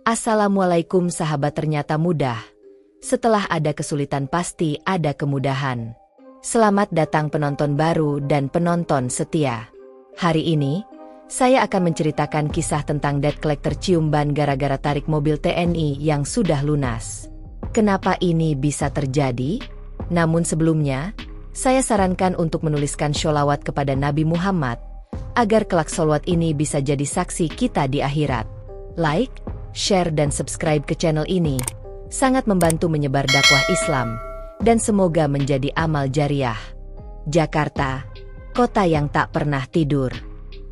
Assalamualaikum sahabat, ternyata mudah. Setelah ada kesulitan pasti ada kemudahan. Selamat datang penonton baru dan penonton setia. Hari ini, saya akan menceritakan kisah tentang debt collector cium ban gara-gara tarik mobil TNI yang sudah lunas. Kenapa ini bisa terjadi? Namun sebelumnya, saya sarankan untuk menuliskan sholawat kepada Nabi Muhammad, agar kelak sholawat ini bisa jadi saksi kita di akhirat. Like, share dan subscribe ke channel ini, sangat membantu menyebar dakwah Islam, dan semoga menjadi amal jariah. Jakarta, kota yang tak pernah tidur.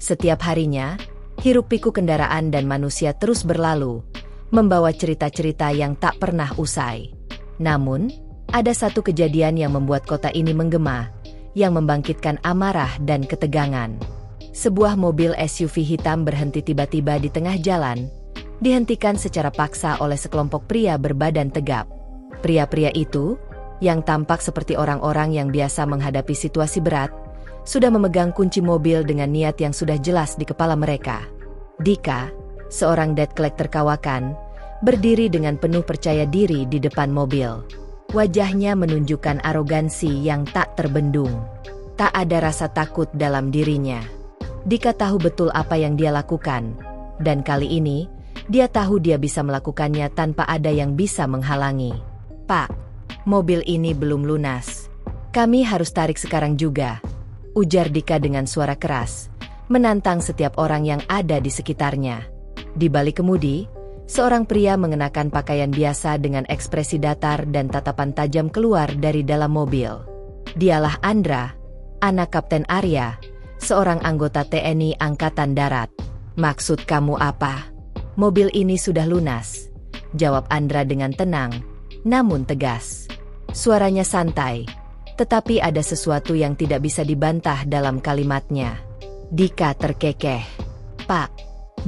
Setiap harinya, hiruk-pikuk kendaraan dan manusia terus berlalu, membawa cerita-cerita yang tak pernah usai. Namun, ada satu kejadian yang membuat kota ini menggema, yang membangkitkan amarah dan ketegangan. Sebuah mobil SUV hitam berhenti tiba-tiba di tengah jalan, dihentikan secara paksa oleh sekelompok pria berbadan tegap. Pria-pria itu, yang tampak seperti orang-orang yang biasa menghadapi situasi berat, sudah memegang kunci mobil dengan niat yang sudah jelas di kepala mereka. Dika, seorang debt collector kawakan, berdiri dengan penuh percaya diri di depan mobil. Wajahnya menunjukkan arogansi yang tak terbendung. Tak ada rasa takut dalam dirinya. Dika tahu betul apa yang dia lakukan, dan kali ini, dia tahu dia bisa melakukannya tanpa ada yang bisa menghalangi. "Pak, mobil ini belum lunas. Kami harus tarik sekarang juga," ujar Dika dengan suara keras, menantang setiap orang yang ada di sekitarnya. Di balik kemudi, seorang pria mengenakan pakaian biasa dengan ekspresi datar dan tatapan tajam keluar dari dalam mobil. Dialah Andra, anak Kapten Arya, seorang anggota TNI Angkatan Darat. "Maksud kamu apa? Mobil ini sudah lunas," jawab Andra dengan tenang, namun tegas. Suaranya santai, tetapi ada sesuatu yang tidak bisa dibantah dalam kalimatnya. Dika terkekeh. "Pak,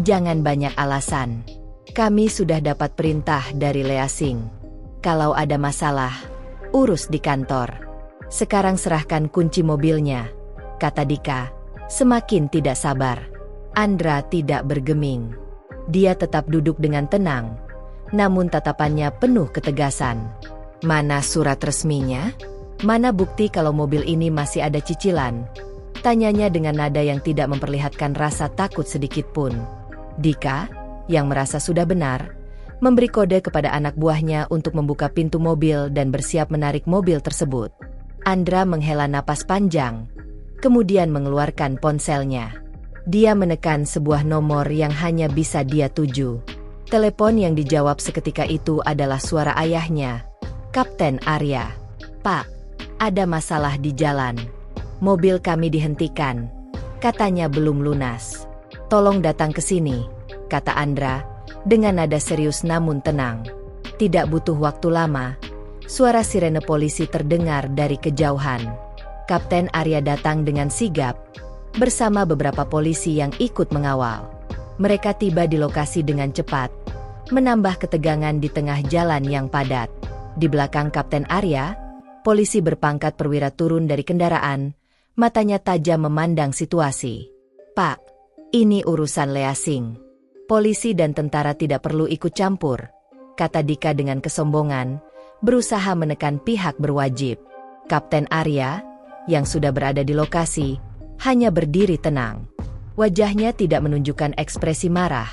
jangan banyak alasan. Kami sudah dapat perintah dari Leasing. Kalau ada masalah, urus di kantor. Sekarang serahkan kunci mobilnya," kata Dika, semakin tidak sabar. Andra tidak bergeming. Dia tetap duduk dengan tenang, namun tatapannya penuh ketegasan. "Mana surat resminya? Mana bukti kalau mobil ini masih ada cicilan?" tanyanya dengan nada yang tidak memperlihatkan rasa takut sedikit pun. Dika, yang merasa sudah benar, memberi kode kepada anak buahnya untuk membuka pintu mobil dan bersiap menarik mobil tersebut. Andra menghela napas panjang, kemudian mengeluarkan ponselnya. Dia menekan sebuah nomor yang hanya bisa dia tuju. Telepon yang dijawab seketika itu adalah suara ayahnya, Kapten Arya. "Pak, ada masalah di jalan. Mobil kami dihentikan. Katanya belum lunas. Tolong datang ke sini," kata Andra, dengan nada serius namun tenang. Tidak butuh waktu lama, suara sirene polisi terdengar dari kejauhan. Kapten Arya datang dengan sigap, bersama beberapa polisi yang ikut mengawal. Mereka tiba di lokasi dengan cepat, menambah ketegangan di tengah jalan yang padat. Di belakang Kapten Arya, polisi berpangkat perwira turun dari kendaraan, matanya tajam memandang situasi. "Pak, ini urusan Leasing. Polisi dan tentara tidak perlu ikut campur," kata Dika dengan kesombongan, berusaha menekan pihak berwajib. Kapten Arya, yang sudah berada di lokasi, hanya berdiri tenang. Wajahnya tidak menunjukkan ekspresi marah,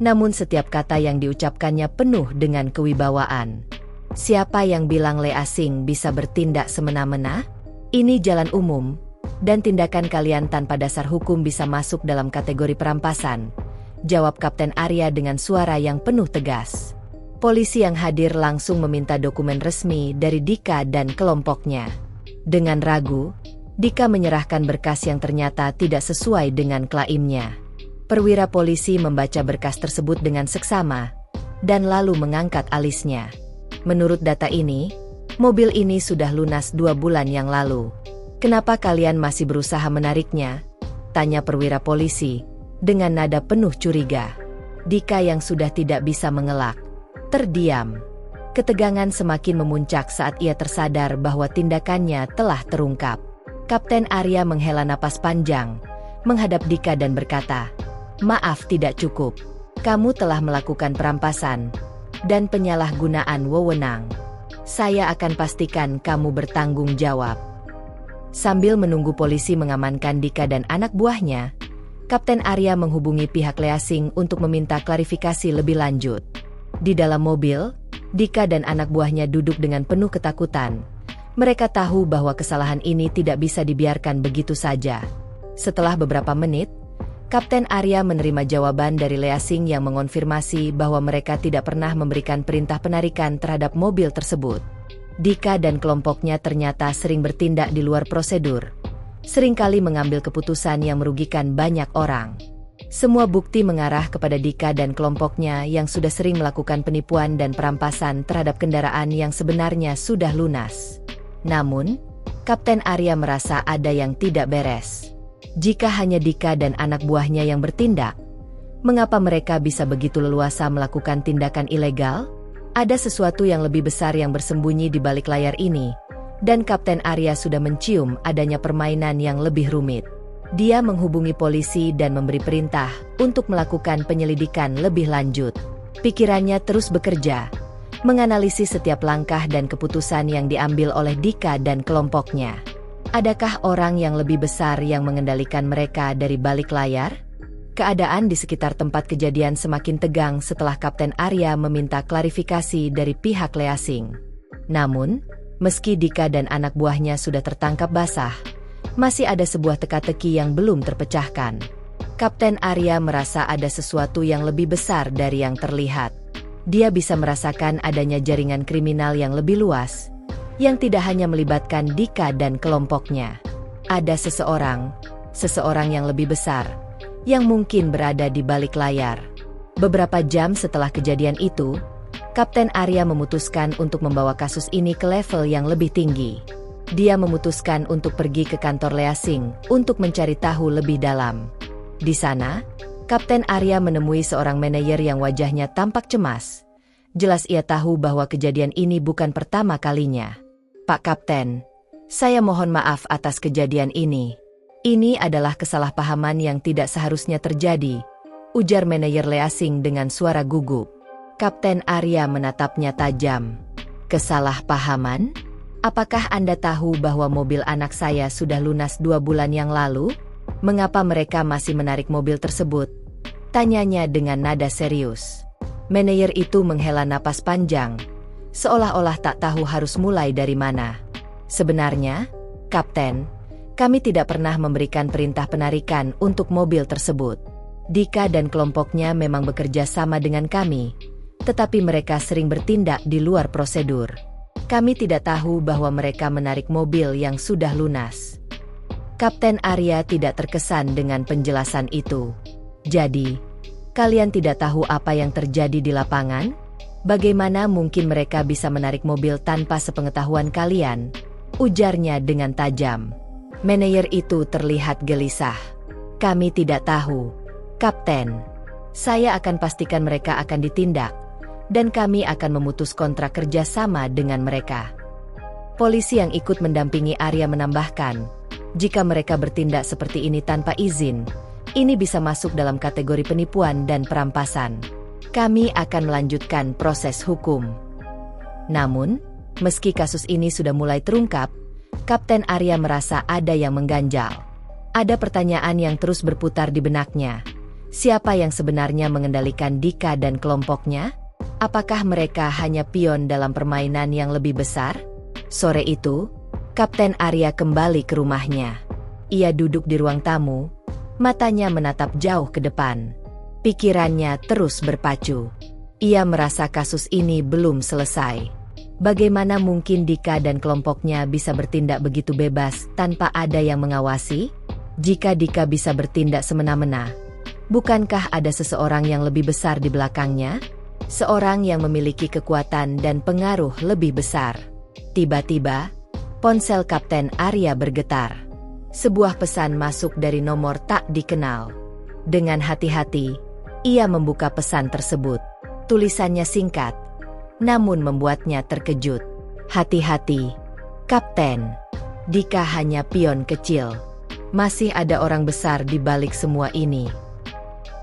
namun setiap kata yang diucapkannya penuh dengan kewibawaan. "Siapa yang bilang Leasing bisa bertindak semena-mena? Ini jalan umum, dan tindakan kalian tanpa dasar hukum bisa masuk dalam kategori perampasan," jawab Kapten Arya dengan suara yang penuh tegas. Polisi yang hadir langsung meminta dokumen resmi dari Dika dan kelompoknya. Dengan ragu, Dika menyerahkan berkas yang ternyata tidak sesuai dengan klaimnya. Perwira polisi membaca berkas tersebut dengan seksama, dan lalu mengangkat alisnya. "Menurut data ini, mobil ini sudah lunas 2 bulan yang lalu. Kenapa kalian masih berusaha menariknya?" tanya perwira polisi, dengan nada penuh curiga. Dika yang sudah tidak bisa mengelak, terdiam. Ketegangan semakin memuncak saat ia tersadar bahwa tindakannya telah terungkap. Kapten Arya menghela napas panjang, menghadap Dika dan berkata, "Maaf, tidak cukup. Kamu telah melakukan perampasan dan penyalahgunaan wewenang. Saya akan pastikan kamu bertanggung jawab." Sambil menunggu polisi mengamankan Dika dan anak buahnya, Kapten Arya menghubungi pihak Leasing untuk meminta klarifikasi lebih lanjut. Di dalam mobil, Dika dan anak buahnya duduk dengan penuh ketakutan. Mereka tahu bahwa kesalahan ini tidak bisa dibiarkan begitu saja. Setelah beberapa menit, Kapten Arya menerima jawaban dari Leasing yang mengonfirmasi bahwa mereka tidak pernah memberikan perintah penarikan terhadap mobil tersebut. Dika dan kelompoknya ternyata sering bertindak di luar prosedur, seringkali mengambil keputusan yang merugikan banyak orang. Semua bukti mengarah kepada Dika dan kelompoknya yang sudah sering melakukan penipuan dan perampasan terhadap kendaraan yang sebenarnya sudah lunas. Namun, Kapten Arya merasa ada yang tidak beres. Jika hanya Dika dan anak buahnya yang bertindak, mengapa mereka bisa begitu leluasa melakukan tindakan ilegal? Ada sesuatu yang lebih besar yang bersembunyi di balik layar ini, dan Kapten Arya sudah mencium adanya permainan yang lebih rumit. Dia menghubungi polisi dan memberi perintah untuk melakukan penyelidikan lebih lanjut. Pikirannya terus bekerja, menganalisis setiap langkah dan keputusan yang diambil oleh Dika dan kelompoknya. Adakah orang yang lebih besar yang mengendalikan mereka dari balik layar? Keadaan di sekitar tempat kejadian semakin tegang setelah Kapten Arya meminta klarifikasi dari pihak Leasing. Namun, meski Dika dan anak buahnya sudah tertangkap basah, masih ada sebuah teka-teki yang belum terpecahkan. Kapten Arya merasa ada sesuatu yang lebih besar dari yang terlihat. Dia bisa merasakan adanya jaringan kriminal yang lebih luas, yang tidak hanya melibatkan Dika dan kelompoknya. Ada seseorang yang lebih besar, yang mungkin berada di balik layar. Beberapa jam setelah kejadian itu, Kapten Arya memutuskan untuk membawa kasus ini ke level yang lebih tinggi. Dia memutuskan untuk pergi ke kantor Leasing untuk mencari tahu lebih dalam. Di sana, Kapten Arya menemui seorang manajer yang wajahnya tampak cemas. Jelas ia tahu bahwa kejadian ini bukan pertama kalinya. "Pak Kapten, saya mohon maaf atas kejadian ini. Ini adalah kesalahpahaman yang tidak seharusnya terjadi," ujar manajer Leasing dengan suara gugup. Kapten Arya menatapnya tajam. "Kesalahpahaman? Apakah Anda tahu bahwa mobil anak saya sudah lunas 2 bulan yang lalu? Mengapa mereka masih menarik mobil tersebut?" tanyanya dengan nada serius. Manajer itu menghela napas panjang, seolah-olah tak tahu harus mulai dari mana. "Sebenarnya, Kapten, kami tidak pernah memberikan perintah penarikan untuk mobil tersebut. Dika dan kelompoknya memang bekerja sama dengan kami, tetapi mereka sering bertindak di luar prosedur. Kami tidak tahu bahwa mereka menarik mobil yang sudah lunas." Kapten Arya tidak terkesan dengan penjelasan itu. "Jadi, kalian tidak tahu apa yang terjadi di lapangan? Bagaimana mungkin mereka bisa menarik mobil tanpa sepengetahuan kalian?" ujarnya dengan tajam. Manajer itu terlihat gelisah. "Kami tidak tahu, Kapten. Saya akan pastikan mereka akan ditindak, dan kami akan memutus kontrak kerja sama dengan mereka." Polisi yang ikut mendampingi Arya menambahkan, jika mereka bertindak seperti ini tanpa izin, ini bisa masuk dalam kategori penipuan dan perampasan. Kami akan melanjutkan proses hukum. Namun, meski kasus ini sudah mulai terungkap, Kapten Arya merasa ada yang mengganjal. Ada pertanyaan yang terus berputar di benaknya. Siapa yang sebenarnya mengendalikan Dika dan kelompoknya? Apakah mereka hanya pion dalam permainan yang lebih besar? Sore itu, Kapten Arya kembali ke rumahnya. Ia duduk di ruang tamu, matanya menatap jauh ke depan. Pikirannya terus berpacu. Ia merasa kasus ini belum selesai. Bagaimana mungkin Dika dan kelompoknya bisa bertindak begitu bebas tanpa ada yang mengawasi? Jika Dika bisa bertindak semena-mena, bukankah ada seseorang yang lebih besar di belakangnya? Seorang yang memiliki kekuatan dan pengaruh lebih besar. Tiba-tiba, ponsel Kapten Arya bergetar. Sebuah pesan masuk dari nomor tak dikenal. Dengan hati-hati, ia membuka pesan tersebut. Tulisannya singkat, namun membuatnya terkejut. "Hati-hati, Kapten. Dika hanya pion kecil. Masih ada orang besar di balik semua ini."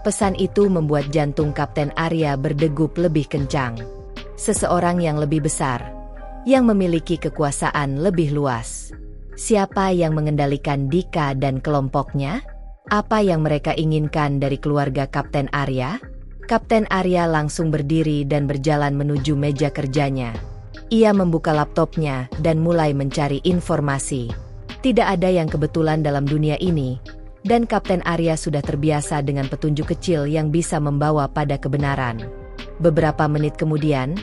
Pesan itu membuat jantung Kapten Arya berdegup lebih kencang. Seseorang yang lebih besar, yang memiliki kekuasaan lebih luas. Siapa yang mengendalikan Dika dan kelompoknya? Apa yang mereka inginkan dari keluarga Kapten Arya? Kapten Arya langsung berdiri dan berjalan menuju meja kerjanya. Ia membuka laptopnya dan mulai mencari informasi. Tidak ada yang kebetulan dalam dunia ini, dan Kapten Arya sudah terbiasa dengan petunjuk kecil yang bisa membawa pada kebenaran. Beberapa menit kemudian,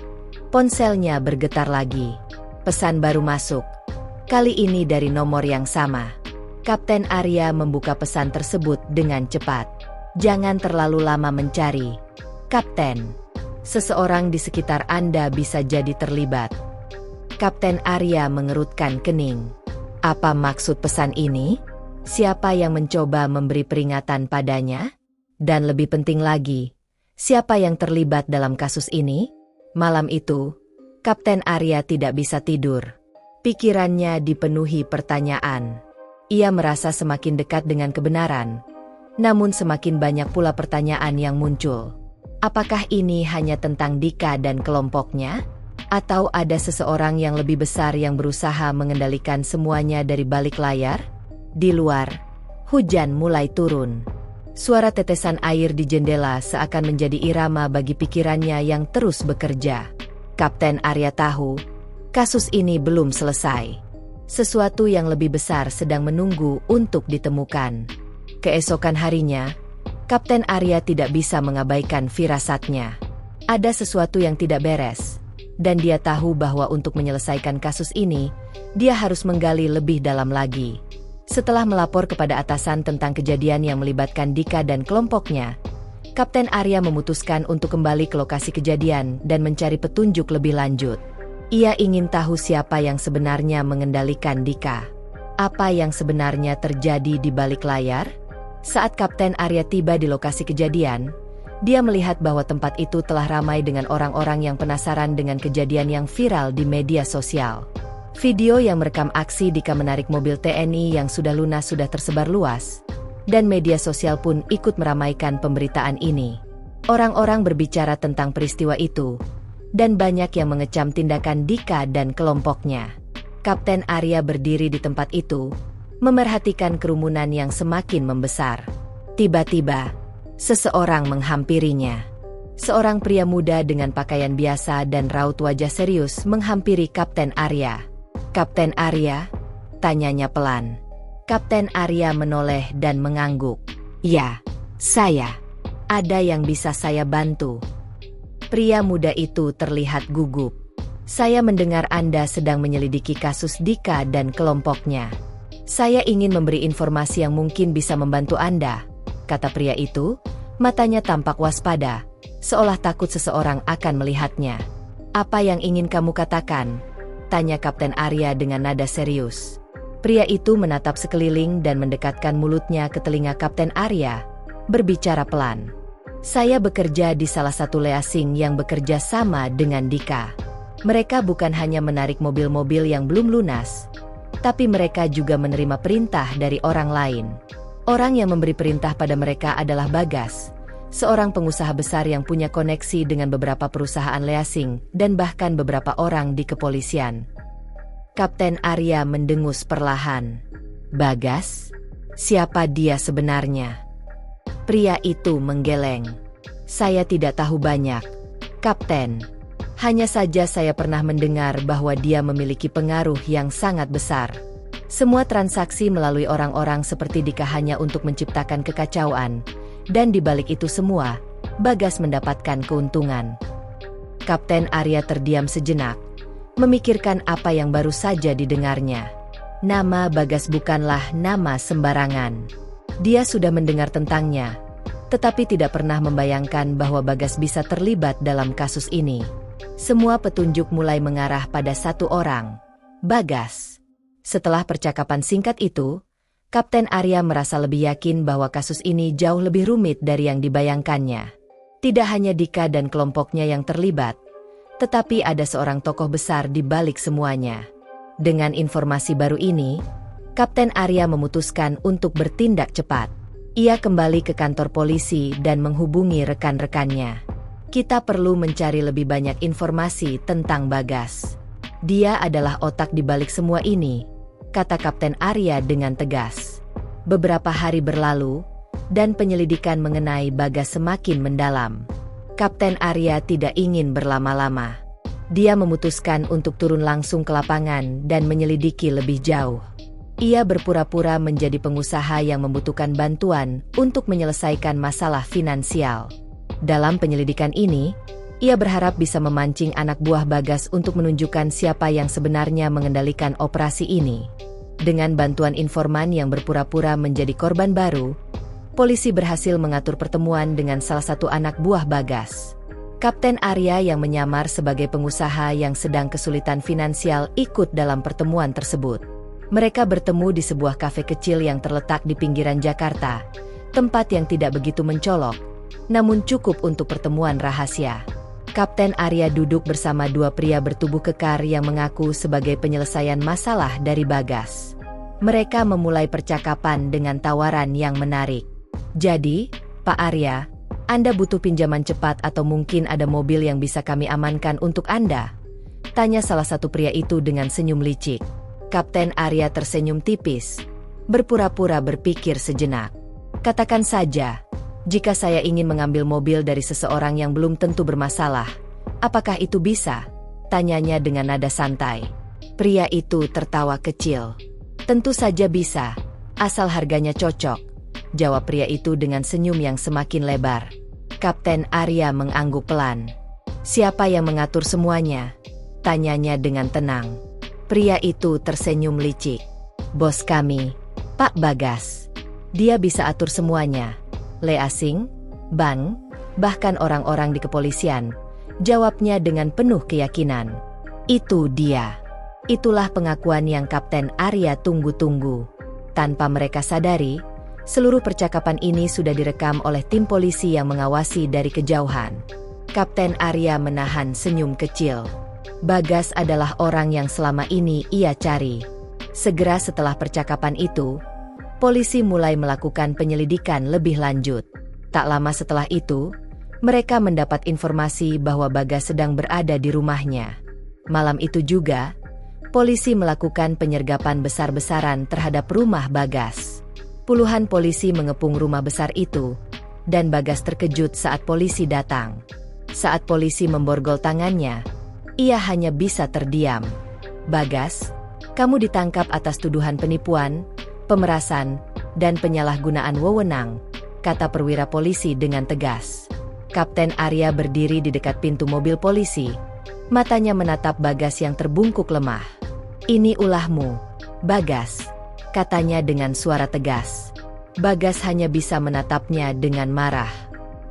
ponselnya bergetar lagi. Pesan baru masuk. Kali ini dari nomor yang sama. Kapten Arya membuka pesan tersebut dengan cepat. Jangan terlalu lama mencari, Kapten. Seseorang di sekitar Anda bisa jadi terlibat. Kapten Arya mengerutkan kening. Apa maksud pesan ini? Siapa yang mencoba memberi peringatan padanya? Dan lebih penting lagi, siapa yang terlibat dalam kasus ini? Malam itu, Kapten Arya tidak bisa tidur. Pikirannya dipenuhi pertanyaan. Ia merasa semakin dekat dengan kebenaran, namun semakin banyak pula pertanyaan yang muncul. Apakah ini hanya tentang Dika dan kelompoknya? Atau ada seseorang yang lebih besar yang berusaha mengendalikan semuanya dari balik layar? Di luar, hujan mulai turun. Suara tetesan air di jendela seakan menjadi irama bagi pikirannya yang terus bekerja. Kapten Arya tahu, kasus ini belum selesai. Sesuatu yang lebih besar sedang menunggu untuk ditemukan. Keesokan harinya, Kapten Arya tidak bisa mengabaikan firasatnya. Ada sesuatu yang tidak beres, dan dia tahu bahwa untuk menyelesaikan kasus ini, dia harus menggali lebih dalam lagi. Setelah melapor kepada atasan tentang kejadian yang melibatkan Dika dan kelompoknya, Kapten Arya memutuskan untuk kembali ke lokasi kejadian dan mencari petunjuk lebih lanjut. Ia ingin tahu siapa yang sebenarnya mengendalikan Dika. Apa yang sebenarnya terjadi di balik layar? Saat Kapten Arya tiba di lokasi kejadian, dia melihat bahwa tempat itu telah ramai dengan orang-orang yang penasaran dengan kejadian yang viral di media sosial. Video yang merekam aksi Dika menarik mobil TNI yang sudah lunas sudah tersebar luas, dan media sosial pun ikut meramaikan pemberitaan ini. Orang-orang berbicara tentang peristiwa itu, dan banyak yang mengecam tindakan Dika dan kelompoknya. Kapten Arya berdiri di tempat itu, memerhatikan kerumunan yang semakin membesar. Tiba-tiba, seseorang menghampirinya. Seorang pria muda dengan pakaian biasa dan raut wajah serius menghampiri Kapten Arya. Kapten Arya? Tanyanya pelan. Kapten Arya menoleh dan mengangguk. Ya, saya. Ada yang bisa saya bantu? Pria muda itu terlihat gugup. Saya mendengar Anda sedang menyelidiki kasus Dika dan kelompoknya. Saya ingin memberi informasi yang mungkin bisa membantu Anda, kata pria itu, matanya tampak waspada, seolah takut seseorang akan melihatnya. Apa yang ingin kamu katakan? Tanya Kapten Arya dengan nada serius. Pria itu menatap sekeliling dan mendekatkan mulutnya ke telinga Kapten Arya, berbicara pelan. Saya bekerja di salah satu leasing yang bekerja sama dengan Dika. Mereka bukan hanya menarik mobil-mobil yang belum lunas, tapi mereka juga menerima perintah dari orang lain. Orang yang memberi perintah pada mereka adalah Bagas, seorang pengusaha besar yang punya koneksi dengan beberapa perusahaan leasing dan bahkan beberapa orang di kepolisian. Kapten Arya mendengus perlahan. Bagas? Siapa dia sebenarnya? Pria itu menggeleng. Saya tidak tahu banyak, Kapten. Hanya saja saya pernah mendengar bahwa dia memiliki pengaruh yang sangat besar. Semua transaksi melalui orang-orang seperti Dika hanya untuk menciptakan kekacauan, dan di balik itu semua, Bagas mendapatkan keuntungan. Kapten Arya terdiam sejenak, memikirkan apa yang baru saja didengarnya. Nama Bagas bukanlah nama sembarangan. Dia sudah mendengar tentangnya, tetapi tidak pernah membayangkan bahwa Bagas bisa terlibat dalam kasus ini. Semua petunjuk mulai mengarah pada satu orang, Bagas. Setelah percakapan singkat itu, Kapten Arya merasa lebih yakin bahwa kasus ini jauh lebih rumit dari yang dibayangkannya. Tidak hanya Dika dan kelompoknya yang terlibat, tetapi ada seorang tokoh besar di balik semuanya. Dengan informasi baru ini, Kapten Arya memutuskan untuk bertindak cepat. Ia kembali ke kantor polisi dan menghubungi rekan-rekannya. Kita perlu mencari lebih banyak informasi tentang Bagas. Dia adalah otak di balik semua ini, kata Kapten Arya dengan tegas. Beberapa hari berlalu, dan penyelidikan mengenai Bagas semakin mendalam. Kapten Arya tidak ingin berlama-lama. Dia memutuskan untuk turun langsung ke lapangan dan menyelidiki lebih jauh. Ia berpura-pura menjadi pengusaha yang membutuhkan bantuan untuk menyelesaikan masalah finansial. Dalam penyelidikan ini, ia berharap bisa memancing anak buah Bagas untuk menunjukkan siapa yang sebenarnya mengendalikan operasi ini. Dengan bantuan informan yang berpura-pura menjadi korban baru, polisi berhasil mengatur pertemuan dengan salah satu anak buah Bagas. Kapten Arya yang menyamar sebagai pengusaha yang sedang kesulitan finansial ikut dalam pertemuan tersebut. Mereka bertemu di sebuah kafe kecil yang terletak di pinggiran Jakarta, tempat yang tidak begitu mencolok, namun cukup untuk pertemuan rahasia. Kapten Arya duduk bersama dua pria bertubuh kekar yang mengaku sebagai penyelesaian masalah dari Bagas. Mereka memulai percakapan dengan tawaran yang menarik. Jadi, Pak Arya, Anda butuh pinjaman cepat atau mungkin ada mobil yang bisa kami amankan untuk Anda? Tanya salah satu pria itu dengan senyum licik. Kapten Arya tersenyum tipis, berpura-pura berpikir sejenak. Katakan saja, jika saya ingin mengambil mobil dari seseorang yang belum tentu bermasalah, apakah itu bisa? Tanyanya dengan nada santai. Pria itu tertawa kecil. Tentu saja bisa, asal harganya cocok, jawab pria itu dengan senyum yang semakin lebar. Kapten Arya mengangguk pelan. Siapa yang mengatur semuanya? Tanyanya dengan tenang. Pria itu tersenyum licik. Bos kami, Pak Bagas. Dia bisa atur semuanya. Le asing, bank, bahkan orang-orang di kepolisian, jawabnya dengan penuh keyakinan. Itu dia. Itulah pengakuan yang Kapten Arya tunggu-tunggu. Tanpa mereka sadari, seluruh percakapan ini sudah direkam oleh tim polisi yang mengawasi dari kejauhan. Kapten Arya menahan senyum kecil. Bagas adalah orang yang selama ini ia cari. Segera setelah percakapan itu, polisi mulai melakukan penyelidikan lebih lanjut. Tak lama setelah itu, mereka mendapat informasi bahwa Bagas sedang berada di rumahnya. Malam itu juga, polisi melakukan penyergapan besar-besaran terhadap rumah Bagas. Puluhan polisi mengepung rumah besar itu, dan Bagas terkejut saat polisi datang. Saat polisi memborgol tangannya, ia hanya bisa terdiam. Bagas, kamu ditangkap atas tuduhan penipuan, pemerasan, dan penyalahgunaan wewenang, kata perwira polisi dengan tegas. Kapten Arya berdiri di dekat pintu mobil polisi, matanya menatap Bagas yang terbungkuk lemah. Ini ulahmu, Bagas, katanya dengan suara tegas. Bagas hanya bisa menatapnya dengan marah.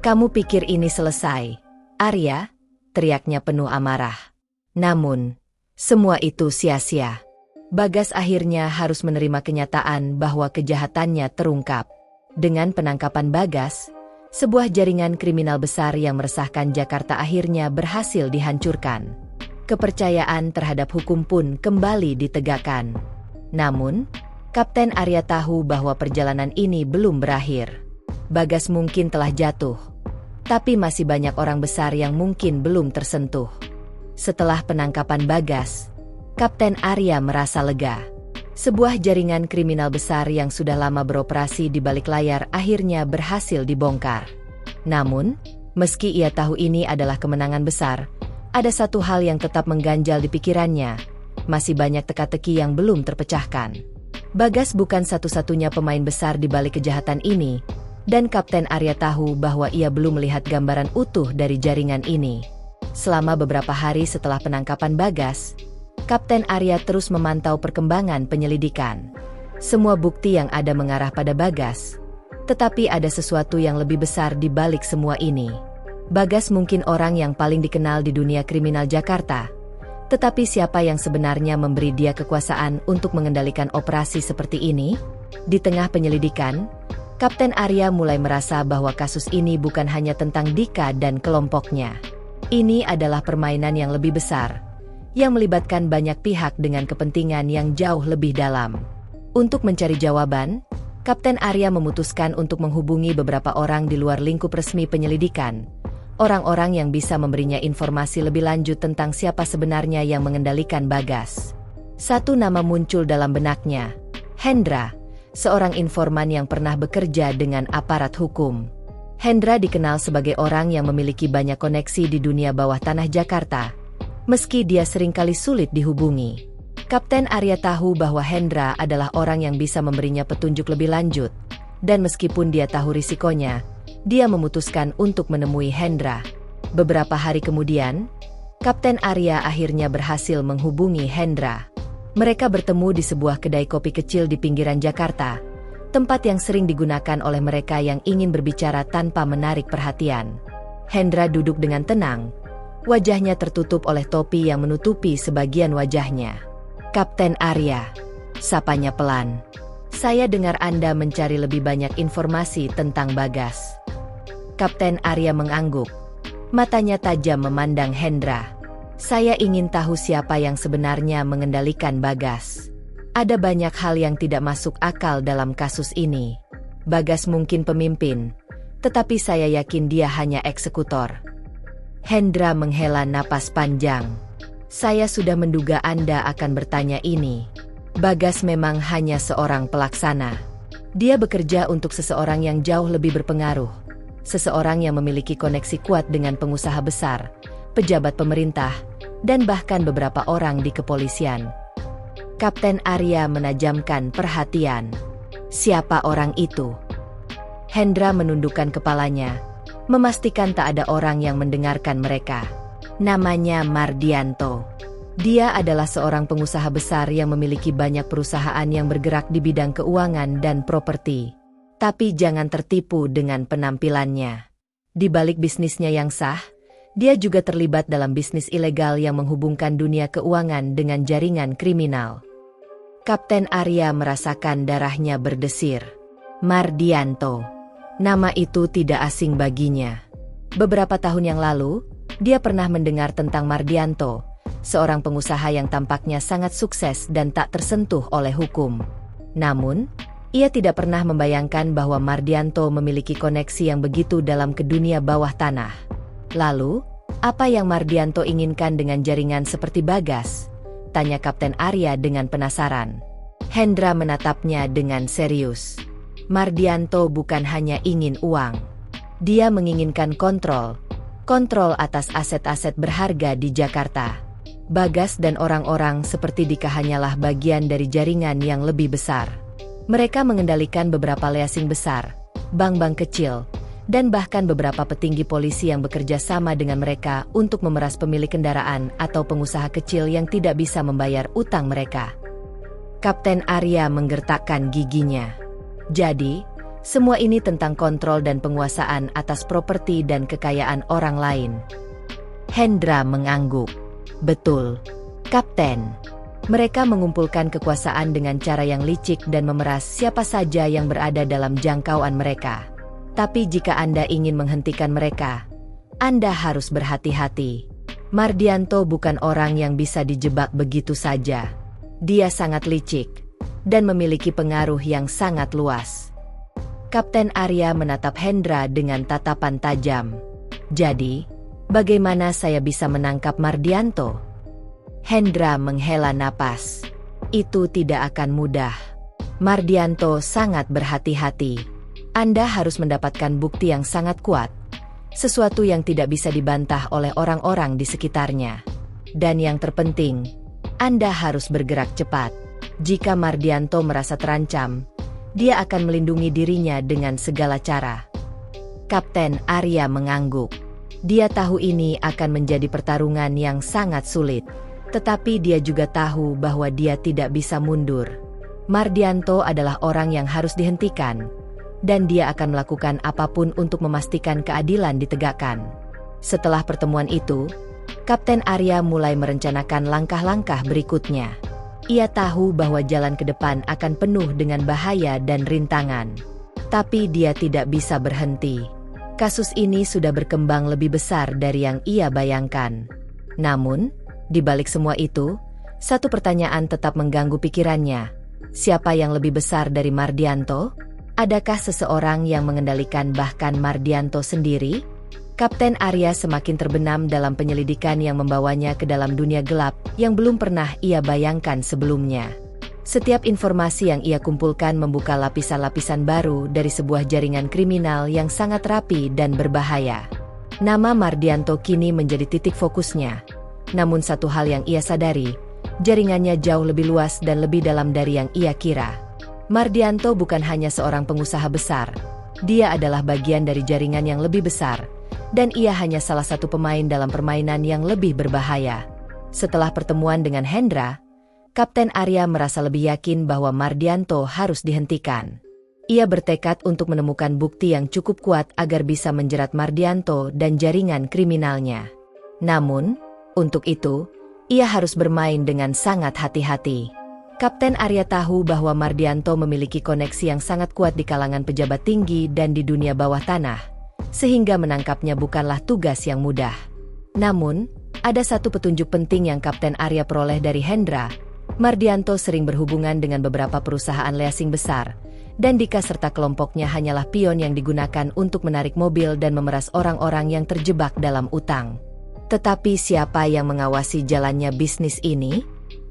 Kamu pikir ini selesai, Arya? Teriaknya penuh amarah. Namun, semua itu sia-sia. Bagas akhirnya harus menerima kenyataan bahwa kejahatannya terungkap. Dengan penangkapan Bagas, sebuah jaringan kriminal besar yang meresahkan Jakarta akhirnya berhasil dihancurkan. Kepercayaan terhadap hukum pun kembali ditegakkan. Namun, Kapten Arya tahu bahwa perjalanan ini belum berakhir. Bagas mungkin telah jatuh, tapi masih banyak orang besar yang mungkin belum tersentuh. Setelah penangkapan Bagas, Kapten Arya merasa lega. Sebuah jaringan kriminal besar yang sudah lama beroperasi di balik layar akhirnya berhasil dibongkar. Namun, meski ia tahu ini adalah kemenangan besar, ada satu hal yang tetap mengganjal di pikirannya. Masih banyak teka-teki yang belum terpecahkan. Bagas bukan satu-satunya pemain besar di balik kejahatan ini, dan Kapten Arya tahu bahwa ia belum melihat gambaran utuh dari jaringan ini. Selama beberapa hari setelah penangkapan Bagas, Kapten Arya terus memantau perkembangan penyelidikan. Semua bukti yang ada mengarah pada Bagas, tetapi ada sesuatu yang lebih besar di balik semua ini. Bagas mungkin orang yang paling dikenal di dunia kriminal Jakarta, tetapi siapa yang sebenarnya memberi dia kekuasaan untuk mengendalikan operasi seperti ini? Di tengah penyelidikan, Kapten Arya mulai merasa bahwa kasus ini bukan hanya tentang Dika dan kelompoknya. Ini adalah permainan yang lebih besar, yang melibatkan banyak pihak dengan kepentingan yang jauh lebih dalam. Untuk mencari jawaban, Kapten Arya memutuskan untuk menghubungi beberapa orang di luar lingkup resmi penyelidikan. Orang-orang yang bisa memberinya informasi lebih lanjut tentang siapa sebenarnya yang mengendalikan Bagas. Satu nama muncul dalam benaknya. Hendra, seorang informan yang pernah bekerja dengan aparat hukum. Hendra dikenal sebagai orang yang memiliki banyak koneksi di dunia bawah tanah Jakarta. Meski dia seringkali sulit dihubungi, Kapten Arya tahu bahwa Hendra adalah orang yang bisa memberinya petunjuk lebih lanjut. Dan meskipun dia tahu risikonya, dia memutuskan untuk menemui Hendra. Beberapa hari kemudian, Kapten Arya akhirnya berhasil menghubungi Hendra. Mereka bertemu di sebuah kedai kopi kecil di pinggiran Jakarta, tempat yang sering digunakan oleh mereka yang ingin berbicara tanpa menarik perhatian. Hendra duduk dengan tenang, wajahnya tertutup oleh topi yang menutupi sebagian wajahnya. Kapten Arya, sapanya pelan. Saya dengar Anda mencari lebih banyak informasi tentang Bagas. Kapten Arya mengangguk. Matanya tajam memandang Hendra. Saya ingin tahu siapa yang sebenarnya mengendalikan Bagas. Ada banyak hal yang tidak masuk akal dalam kasus ini. Bagas mungkin pemimpin, tetapi saya yakin dia hanya eksekutor. Hendra menghela napas panjang. Saya sudah menduga Anda akan bertanya ini. Bagas memang hanya seorang pelaksana. Dia bekerja untuk seseorang yang jauh lebih berpengaruh. Seseorang yang memiliki koneksi kuat dengan pengusaha besar, pejabat pemerintah, dan bahkan beberapa orang di kepolisian. Kapten Arya menajamkan perhatian. Siapa orang itu? Hendra menundukkan kepalanya, memastikan tak ada orang yang mendengarkan mereka. Namanya Mardianto. Dia adalah seorang pengusaha besar yang memiliki banyak perusahaan yang bergerak di bidang keuangan dan properti. Tapi jangan tertipu dengan penampilannya. Di balik bisnisnya yang sah, dia juga terlibat dalam bisnis ilegal yang menghubungkan dunia keuangan dengan jaringan kriminal. Kapten Arya merasakan darahnya berdesir. Mardianto. Nama itu tidak asing baginya. Beberapa tahun yang lalu, dia pernah mendengar tentang Mardianto, seorang pengusaha yang tampaknya sangat sukses dan tak tersentuh oleh hukum. Namun, ia tidak pernah membayangkan bahwa Mardianto memiliki koneksi yang begitu dalam ke dunia bawah tanah. Lalu, apa yang Mardianto inginkan dengan jaringan seperti Bagas? Tanya Kapten Arya dengan penasaran. Hendra menatapnya dengan serius. Mardianto bukan hanya ingin uang. Dia menginginkan kontrol atas aset-aset berharga di Jakarta. Bagas dan orang-orang seperti Dika hanyalah bagian dari jaringan yang lebih besar. Mereka mengendalikan beberapa leasing besar, bank-bank kecil, dan bahkan beberapa petinggi polisi yang bekerja sama dengan mereka untuk memeras pemilik kendaraan atau pengusaha kecil yang tidak bisa membayar utang mereka. Kapten Arya menggertakkan giginya. Jadi, semua ini tentang kontrol dan penguasaan atas properti dan kekayaan orang lain. Hendra mengangguk. Betul, Kapten. Mereka mengumpulkan kekuasaan dengan cara yang licik dan memeras siapa saja yang berada dalam jangkauan mereka. Tapi jika Anda ingin menghentikan mereka, Anda harus berhati-hati. Mardianto bukan orang yang bisa dijebak begitu saja. Dia sangat licik dan memiliki pengaruh yang sangat luas. Kapten Arya menatap Hendra dengan tatapan tajam. Jadi, bagaimana saya bisa menangkap Mardianto? Hendra menghela napas. Itu tidak akan mudah. Mardianto sangat berhati-hati. Anda harus mendapatkan bukti yang sangat kuat. Sesuatu yang tidak bisa dibantah oleh orang-orang di sekitarnya. Dan yang terpenting, Anda harus bergerak cepat. Jika Mardianto merasa terancam, dia akan melindungi dirinya dengan segala cara. Kapten Arya mengangguk. Dia tahu ini akan menjadi pertarungan yang sangat sulit. Tetapi dia juga tahu bahwa dia tidak bisa mundur. Mardianto adalah orang yang harus dihentikan. Dan dia akan melakukan apapun untuk memastikan keadilan ditegakkan. Setelah pertemuan itu, Kapten Arya mulai merencanakan langkah-langkah berikutnya. Ia tahu bahwa jalan ke depan akan penuh dengan bahaya dan rintangan. Tapi dia tidak bisa berhenti. Kasus ini sudah berkembang lebih besar dari yang ia bayangkan. Namun, di balik semua itu, satu pertanyaan tetap mengganggu pikirannya. Siapa yang lebih besar dari Mardianto? Adakah seseorang yang mengendalikan bahkan Mardianto sendiri? Kapten Arya semakin terbenam dalam penyelidikan yang membawanya ke dalam dunia gelap yang belum pernah ia bayangkan sebelumnya. Setiap informasi yang ia kumpulkan membuka lapisan-lapisan baru dari sebuah jaringan kriminal yang sangat rapi dan berbahaya. Nama Mardianto kini menjadi titik fokusnya. Namun satu hal yang ia sadari, jaringannya jauh lebih luas dan lebih dalam dari yang ia kira. Mardianto bukan hanya seorang pengusaha besar, dia adalah bagian dari jaringan yang lebih besar, dan ia hanya salah satu pemain dalam permainan yang lebih berbahaya. Setelah pertemuan dengan Hendra, Kapten Arya merasa lebih yakin bahwa Mardianto harus dihentikan. Ia bertekad untuk menemukan bukti yang cukup kuat agar bisa menjerat Mardianto dan jaringan kriminalnya. Namun, untuk itu, ia harus bermain dengan sangat hati-hati. Kapten Arya tahu bahwa Mardianto memiliki koneksi yang sangat kuat di kalangan pejabat tinggi dan di dunia bawah tanah, sehingga menangkapnya bukanlah tugas yang mudah. Namun, ada satu petunjuk penting yang Kapten Arya peroleh dari Hendra. Mardianto sering berhubungan dengan beberapa perusahaan leasing besar, dan Dika serta kelompoknya hanyalah pion yang digunakan untuk menarik mobil dan memeras orang-orang yang terjebak dalam utang. Tetapi siapa yang mengawasi jalannya bisnis ini?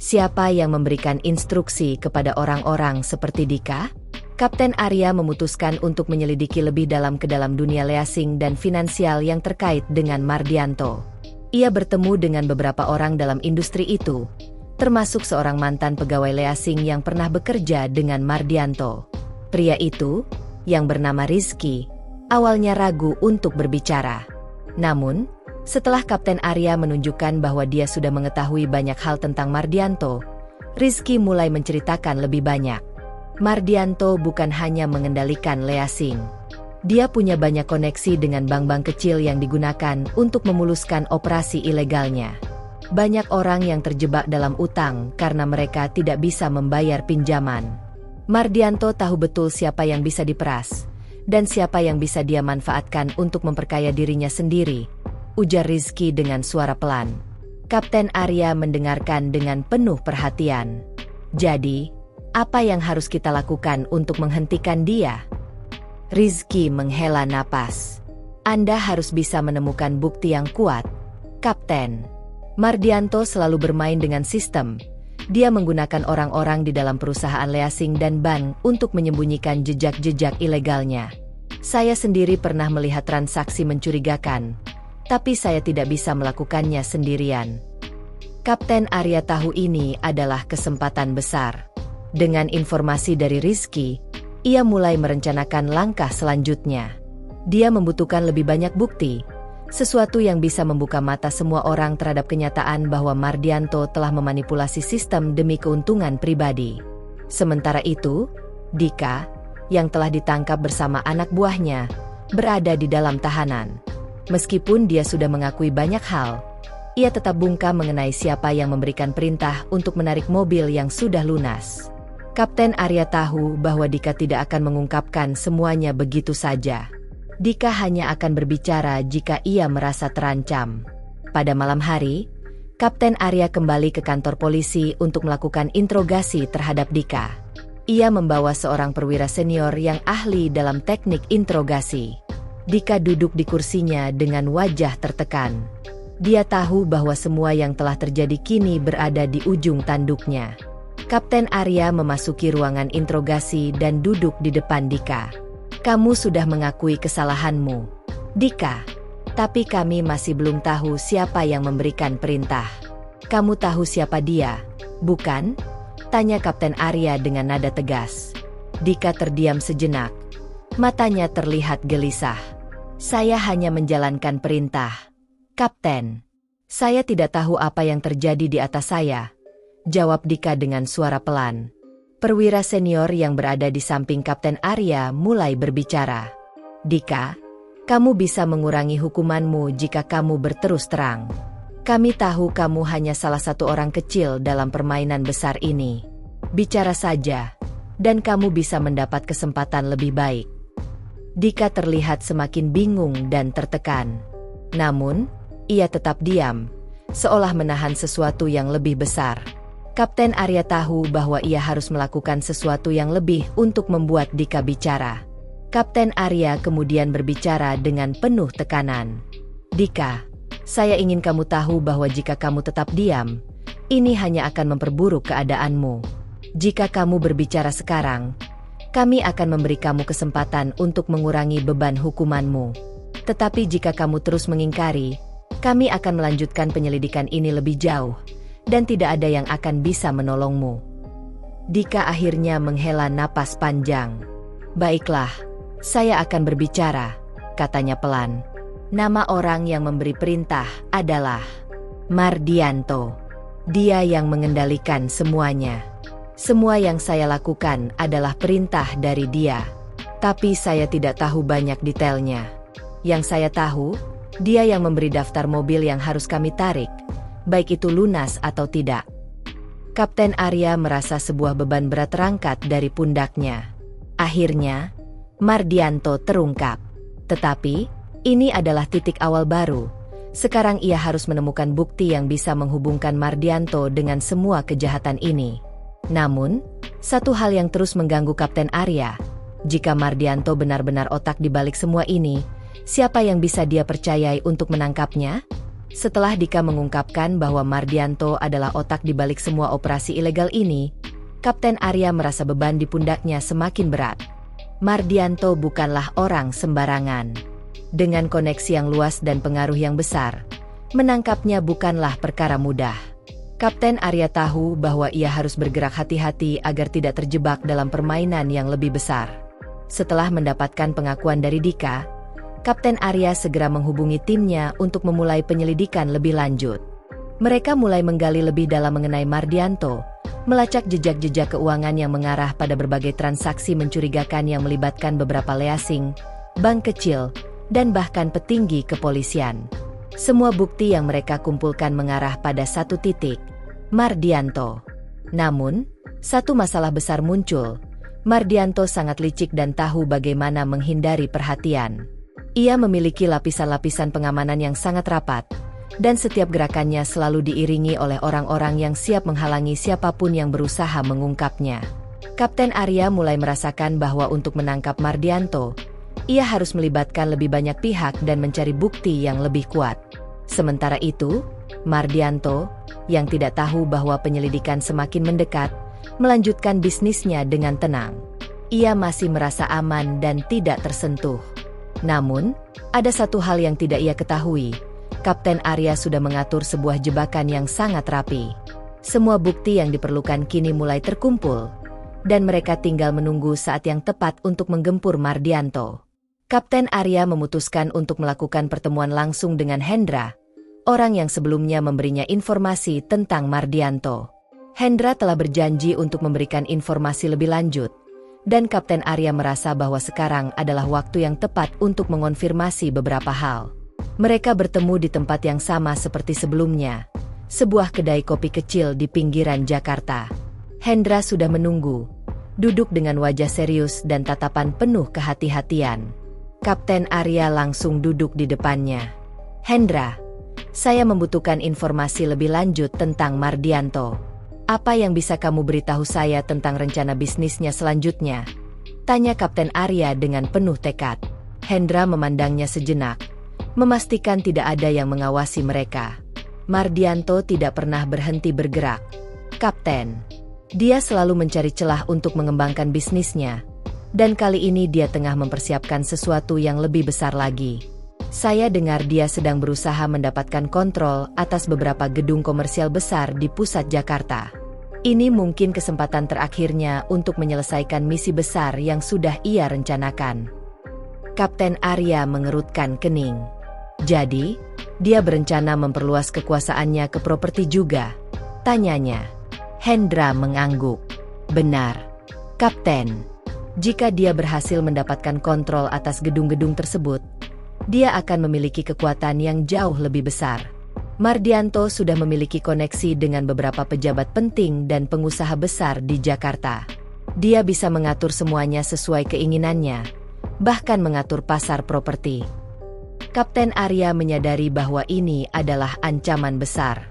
Siapa yang memberikan instruksi kepada orang-orang seperti Dika? Kapten Arya memutuskan untuk menyelidiki lebih dalam ke dalam dunia leasing dan finansial yang terkait dengan Mardianto. Ia bertemu dengan beberapa orang dalam industri itu, termasuk seorang mantan pegawai leasing yang pernah bekerja dengan Mardianto. Pria itu, yang bernama Rizky, awalnya ragu untuk berbicara. Namun, setelah Kapten Arya menunjukkan bahwa dia sudah mengetahui banyak hal tentang Mardianto, Rizky mulai menceritakan lebih banyak. Mardianto bukan hanya mengendalikan leasing. Dia punya banyak koneksi dengan bank-bank kecil yang digunakan untuk memuluskan operasi ilegalnya. Banyak orang yang terjebak dalam utang karena mereka tidak bisa membayar pinjaman. Mardianto tahu betul siapa yang bisa diperas, dan siapa yang bisa dia manfaatkan untuk memperkaya dirinya sendiri, ujar Rizky dengan suara pelan. Kapten Arya mendengarkan dengan penuh perhatian. Jadi, apa yang harus kita lakukan untuk menghentikan dia? Rizky menghela napas. Anda harus bisa menemukan bukti yang kuat, Kapten. Mardianto selalu bermain dengan sistem. Dia menggunakan orang-orang di dalam perusahaan leasing dan bank untuk menyembunyikan jejak-jejak ilegalnya. Saya sendiri pernah melihat transaksi mencurigakan, tapi saya tidak bisa melakukannya sendirian. Kapten Arya tahu ini adalah kesempatan besar. Dengan informasi dari Rizky, ia mulai merencanakan langkah selanjutnya. Dia membutuhkan lebih banyak bukti, sesuatu yang bisa membuka mata semua orang terhadap kenyataan bahwa Mardianto telah memanipulasi sistem demi keuntungan pribadi. Sementara itu, Dika, yang telah ditangkap bersama anak buahnya, berada di dalam tahanan. Meskipun dia sudah mengakui banyak hal, ia tetap bungkam mengenai siapa yang memberikan perintah untuk menarik mobil yang sudah lunas. Kapten Arya tahu bahwa Dika tidak akan mengungkapkan semuanya begitu saja. Dika hanya akan berbicara jika ia merasa terancam. Pada malam hari, Kapten Arya kembali ke kantor polisi untuk melakukan interogasi terhadap Dika. Ia membawa seorang perwira senior yang ahli dalam teknik interogasi. Dika duduk di kursinya dengan wajah tertekan. Dia tahu bahwa semua yang telah terjadi kini berada di ujung tanduknya. Kapten Arya memasuki ruangan interogasi dan duduk di depan Dika. Kamu sudah mengakui kesalahanmu, Dika. Tapi kami masih belum tahu siapa yang memberikan perintah. Kamu tahu siapa dia, bukan? Tanya Kapten Arya dengan nada tegas. Dika terdiam sejenak. Matanya terlihat gelisah. Saya hanya menjalankan perintah, Kapten. Saya tidak tahu apa yang terjadi di atas saya, jawab Dika dengan suara pelan. Perwira senior yang berada di samping Kapten Arya mulai berbicara. Dika, kamu bisa mengurangi hukumanmu jika kamu berterus terang. Kami tahu kamu hanya salah satu orang kecil dalam permainan besar ini. Bicara saja, dan kamu bisa mendapat kesempatan lebih baik. Dika terlihat semakin bingung dan tertekan. Namun, ia tetap diam, seolah menahan sesuatu yang lebih besar. Kapten Arya tahu bahwa ia harus melakukan sesuatu yang lebih untuk membuat Dika bicara. Kapten Arya kemudian berbicara dengan penuh tekanan. Dika, saya ingin kamu tahu bahwa jika kamu tetap diam, ini hanya akan memperburuk keadaanmu. Jika kamu berbicara sekarang, kami akan memberi kamu kesempatan untuk mengurangi beban hukumanmu. Tetapi jika kamu terus mengingkari, kami akan melanjutkan penyelidikan ini lebih jauh, dan tidak ada yang akan bisa menolongmu. Dika akhirnya menghela napas panjang. Baiklah, saya akan berbicara, katanya pelan. Nama orang yang memberi perintah adalah Mardianto. Dia yang mengendalikan semuanya. Semua yang saya lakukan adalah perintah dari dia. Tapi saya tidak tahu banyak detailnya. Yang saya tahu, dia yang memberi daftar mobil yang harus kami tarik, baik itu lunas atau tidak. Kapten Arya merasa sebuah beban berat terangkat dari pundaknya. Akhirnya, Mardianto terungkap. Tetapi, ini adalah titik awal baru. Sekarang ia harus menemukan bukti yang bisa menghubungkan Mardianto dengan semua kejahatan ini. Namun, satu hal yang terus mengganggu Kapten Arya, jika Mardianto benar-benar otak di balik semua ini, siapa yang bisa dia percayai untuk menangkapnya? Setelah Dika mengungkapkan bahwa Mardianto adalah otak di balik semua operasi ilegal ini, Kapten Arya merasa beban di pundaknya semakin berat. Mardianto bukanlah orang sembarangan. Dengan koneksi yang luas dan pengaruh yang besar, menangkapnya bukanlah perkara mudah. Kapten Arya tahu bahwa ia harus bergerak hati-hati agar tidak terjebak dalam permainan yang lebih besar. Setelah mendapatkan pengakuan dari Dika, Kapten Arya segera menghubungi timnya untuk memulai penyelidikan lebih lanjut. Mereka mulai menggali lebih dalam mengenai Mardianto, melacak jejak-jejak keuangan yang mengarah pada berbagai transaksi mencurigakan yang melibatkan beberapa leasing, bank kecil, dan bahkan petinggi kepolisian. Semua bukti yang mereka kumpulkan mengarah pada satu titik, Mardianto. Namun, satu masalah besar muncul. Mardianto sangat licik dan tahu bagaimana menghindari perhatian. Ia memiliki lapisan-lapisan pengamanan yang sangat rapat, dan setiap gerakannya selalu diiringi oleh orang-orang yang siap menghalangi siapapun yang berusaha mengungkapnya. Kapten Arya mulai merasakan bahwa untuk menangkap Mardianto, ia harus melibatkan lebih banyak pihak dan mencari bukti yang lebih kuat. Sementara itu, Mardianto, yang tidak tahu bahwa penyelidikan semakin mendekat, melanjutkan bisnisnya dengan tenang. Ia masih merasa aman dan tidak tersentuh. Namun, ada satu hal yang tidak ia ketahui. Kapten Arya sudah mengatur sebuah jebakan yang sangat rapi. Semua bukti yang diperlukan kini mulai terkumpul, dan mereka tinggal menunggu saat yang tepat untuk menggempur Mardianto. Kapten Arya memutuskan untuk melakukan pertemuan langsung dengan Hendra, orang yang sebelumnya memberinya informasi tentang Mardianto. Hendra telah berjanji untuk memberikan informasi lebih lanjut, dan Kapten Arya merasa bahwa sekarang adalah waktu yang tepat untuk mengonfirmasi beberapa hal. Mereka bertemu di tempat yang sama seperti sebelumnya, sebuah kedai kopi kecil di pinggiran Jakarta. Hendra sudah menunggu, duduk dengan wajah serius dan tatapan penuh kehati-hatian. Kapten Arya langsung duduk di depannya. Hendra, saya membutuhkan informasi lebih lanjut tentang Mardianto. Apa yang bisa kamu beritahu saya tentang rencana bisnisnya selanjutnya? Tanya Kapten Arya dengan penuh tekad. Hendra memandangnya sejenak, memastikan tidak ada yang mengawasi mereka. Mardianto tidak pernah berhenti bergerak. Kapten, dia selalu mencari celah untuk mengembangkan bisnisnya, dan kali ini dia tengah mempersiapkan sesuatu yang lebih besar lagi. Saya dengar dia sedang berusaha mendapatkan kontrol atas beberapa gedung komersial besar di pusat Jakarta. Ini mungkin kesempatan terakhirnya untuk menyelesaikan misi besar yang sudah ia rencanakan. Kapten Arya mengerutkan kening. Jadi, dia berencana memperluas kekuasaannya ke properti juga? Tanyanya. Hendra mengangguk. Benar, Kapten. Jika dia berhasil mendapatkan kontrol atas gedung-gedung tersebut, dia akan memiliki kekuatan yang jauh lebih besar. Mardianto sudah memiliki koneksi dengan beberapa pejabat penting dan pengusaha besar di Jakarta. Dia bisa mengatur semuanya sesuai keinginannya, bahkan mengatur pasar properti. Kapten Arya menyadari bahwa ini adalah ancaman besar.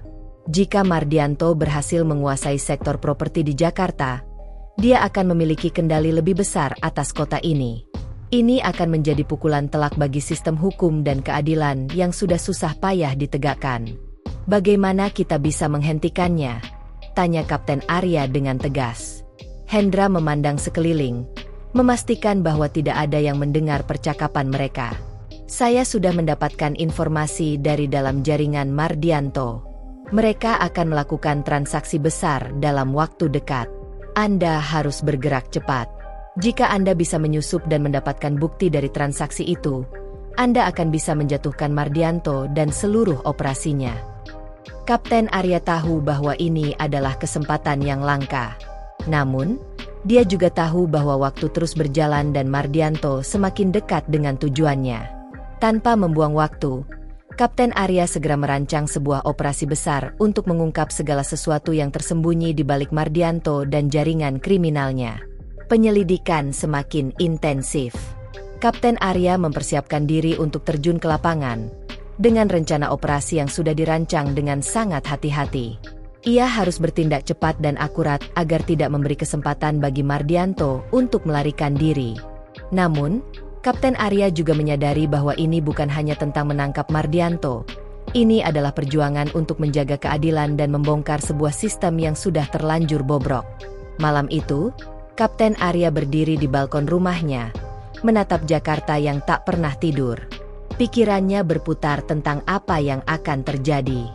Jika Mardianto berhasil menguasai sektor properti di Jakarta, dia akan memiliki kendali lebih besar atas kota ini. Ini akan menjadi pukulan telak bagi sistem hukum dan keadilan yang sudah susah payah ditegakkan. Bagaimana kita bisa menghentikannya? Tanya Kapten Arya dengan tegas. Hendra memandang sekeliling, memastikan bahwa tidak ada yang mendengar percakapan mereka. Saya sudah mendapatkan informasi dari dalam jaringan Mardianto. Mereka akan melakukan transaksi besar dalam waktu dekat. Anda harus bergerak cepat. Jika Anda bisa menyusup dan mendapatkan bukti dari transaksi itu, Anda akan bisa menjatuhkan Mardianto dan seluruh operasinya. Kapten Arya tahu bahwa ini adalah kesempatan yang langka. Namun, dia juga tahu bahwa waktu terus berjalan dan Mardianto semakin dekat dengan tujuannya. Tanpa membuang waktu, Kapten Arya segera merancang sebuah operasi besar untuk mengungkap segala sesuatu yang tersembunyi di balik Mardianto dan jaringan kriminalnya. Penyelidikan semakin intensif. Kapten Arya mempersiapkan diri untuk terjun ke lapangan, dengan rencana operasi yang sudah dirancang dengan sangat hati-hati. Ia harus bertindak cepat dan akurat agar tidak memberi kesempatan bagi Mardianto untuk melarikan diri. Namun, Kapten Arya juga menyadari bahwa ini bukan hanya tentang menangkap Mardianto. Ini adalah perjuangan untuk menjaga keadilan dan membongkar sebuah sistem yang sudah terlanjur bobrok. Malam itu, Kapten Arya berdiri di balkon rumahnya, menatap Jakarta yang tak pernah tidur. Pikirannya berputar tentang apa yang akan terjadi.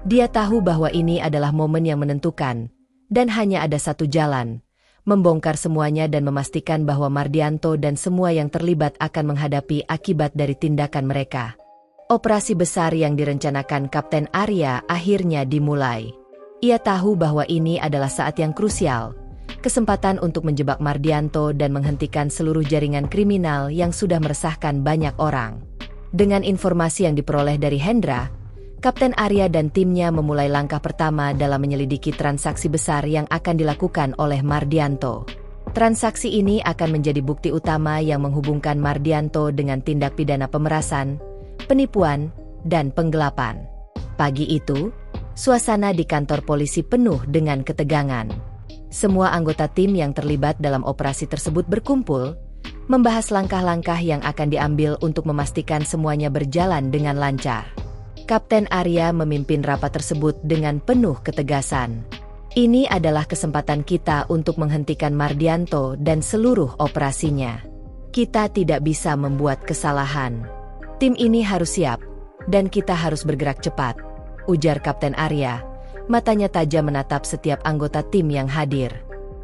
Dia tahu bahwa ini adalah momen yang menentukan, dan hanya ada satu jalan: membongkar semuanya dan memastikan bahwa Mardianto dan semua yang terlibat akan menghadapi akibat dari tindakan mereka. Operasi besar yang direncanakan Kapten Arya akhirnya dimulai. Ia tahu bahwa ini adalah saat yang krusial, kesempatan untuk menjebak Mardianto dan menghentikan seluruh jaringan kriminal yang sudah meresahkan banyak orang. Dengan informasi yang diperoleh dari Hendra, Kapten Arya dan timnya memulai langkah pertama dalam menyelidiki transaksi besar yang akan dilakukan oleh Mardianto. Transaksi ini akan menjadi bukti utama yang menghubungkan Mardianto dengan tindak pidana pemerasan, penipuan, dan penggelapan. Pagi itu, suasana di kantor polisi penuh dengan ketegangan. Semua anggota tim yang terlibat dalam operasi tersebut berkumpul, membahas langkah-langkah yang akan diambil untuk memastikan semuanya berjalan dengan lancar. Kapten Arya memimpin rapat tersebut dengan penuh ketegasan. Ini adalah kesempatan kita untuk menghentikan Mardianto dan seluruh operasinya. Kita tidak bisa membuat kesalahan. Tim ini harus siap, dan kita harus bergerak cepat, ujar Kapten Arya, matanya tajam menatap setiap anggota tim yang hadir.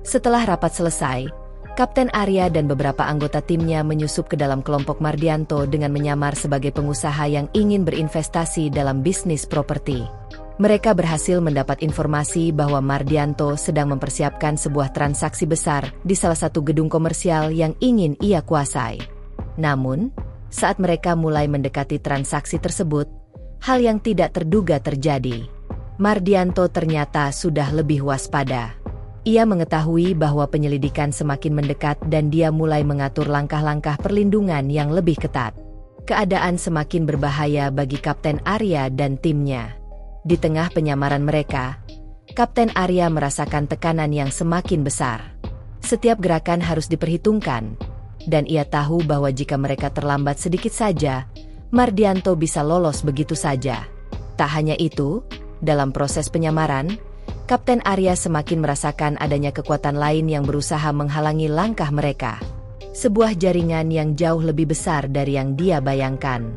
Setelah rapat selesai, Kapten Arya dan beberapa anggota timnya menyusup ke dalam kelompok Mardianto dengan menyamar sebagai pengusaha yang ingin berinvestasi dalam bisnis properti. Mereka berhasil mendapat informasi bahwa Mardianto sedang mempersiapkan sebuah transaksi besar di salah satu gedung komersial yang ingin ia kuasai. Namun, saat mereka mulai mendekati transaksi tersebut, hal yang tidak terduga terjadi. Mardianto ternyata sudah lebih waspada. Ia mengetahui bahwa penyelidikan semakin mendekat dan dia mulai mengatur langkah-langkah perlindungan yang lebih ketat. Keadaan semakin berbahaya bagi Kapten Arya dan timnya. Di tengah penyamaran mereka, Kapten Arya merasakan tekanan yang semakin besar. Setiap gerakan harus diperhitungkan, dan ia tahu bahwa jika mereka terlambat sedikit saja, Mardianto bisa lolos begitu saja. Tak hanya itu, dalam proses penyamaran, Kapten Arya semakin merasakan adanya kekuatan lain yang berusaha menghalangi langkah mereka. Sebuah jaringan yang jauh lebih besar dari yang dia bayangkan.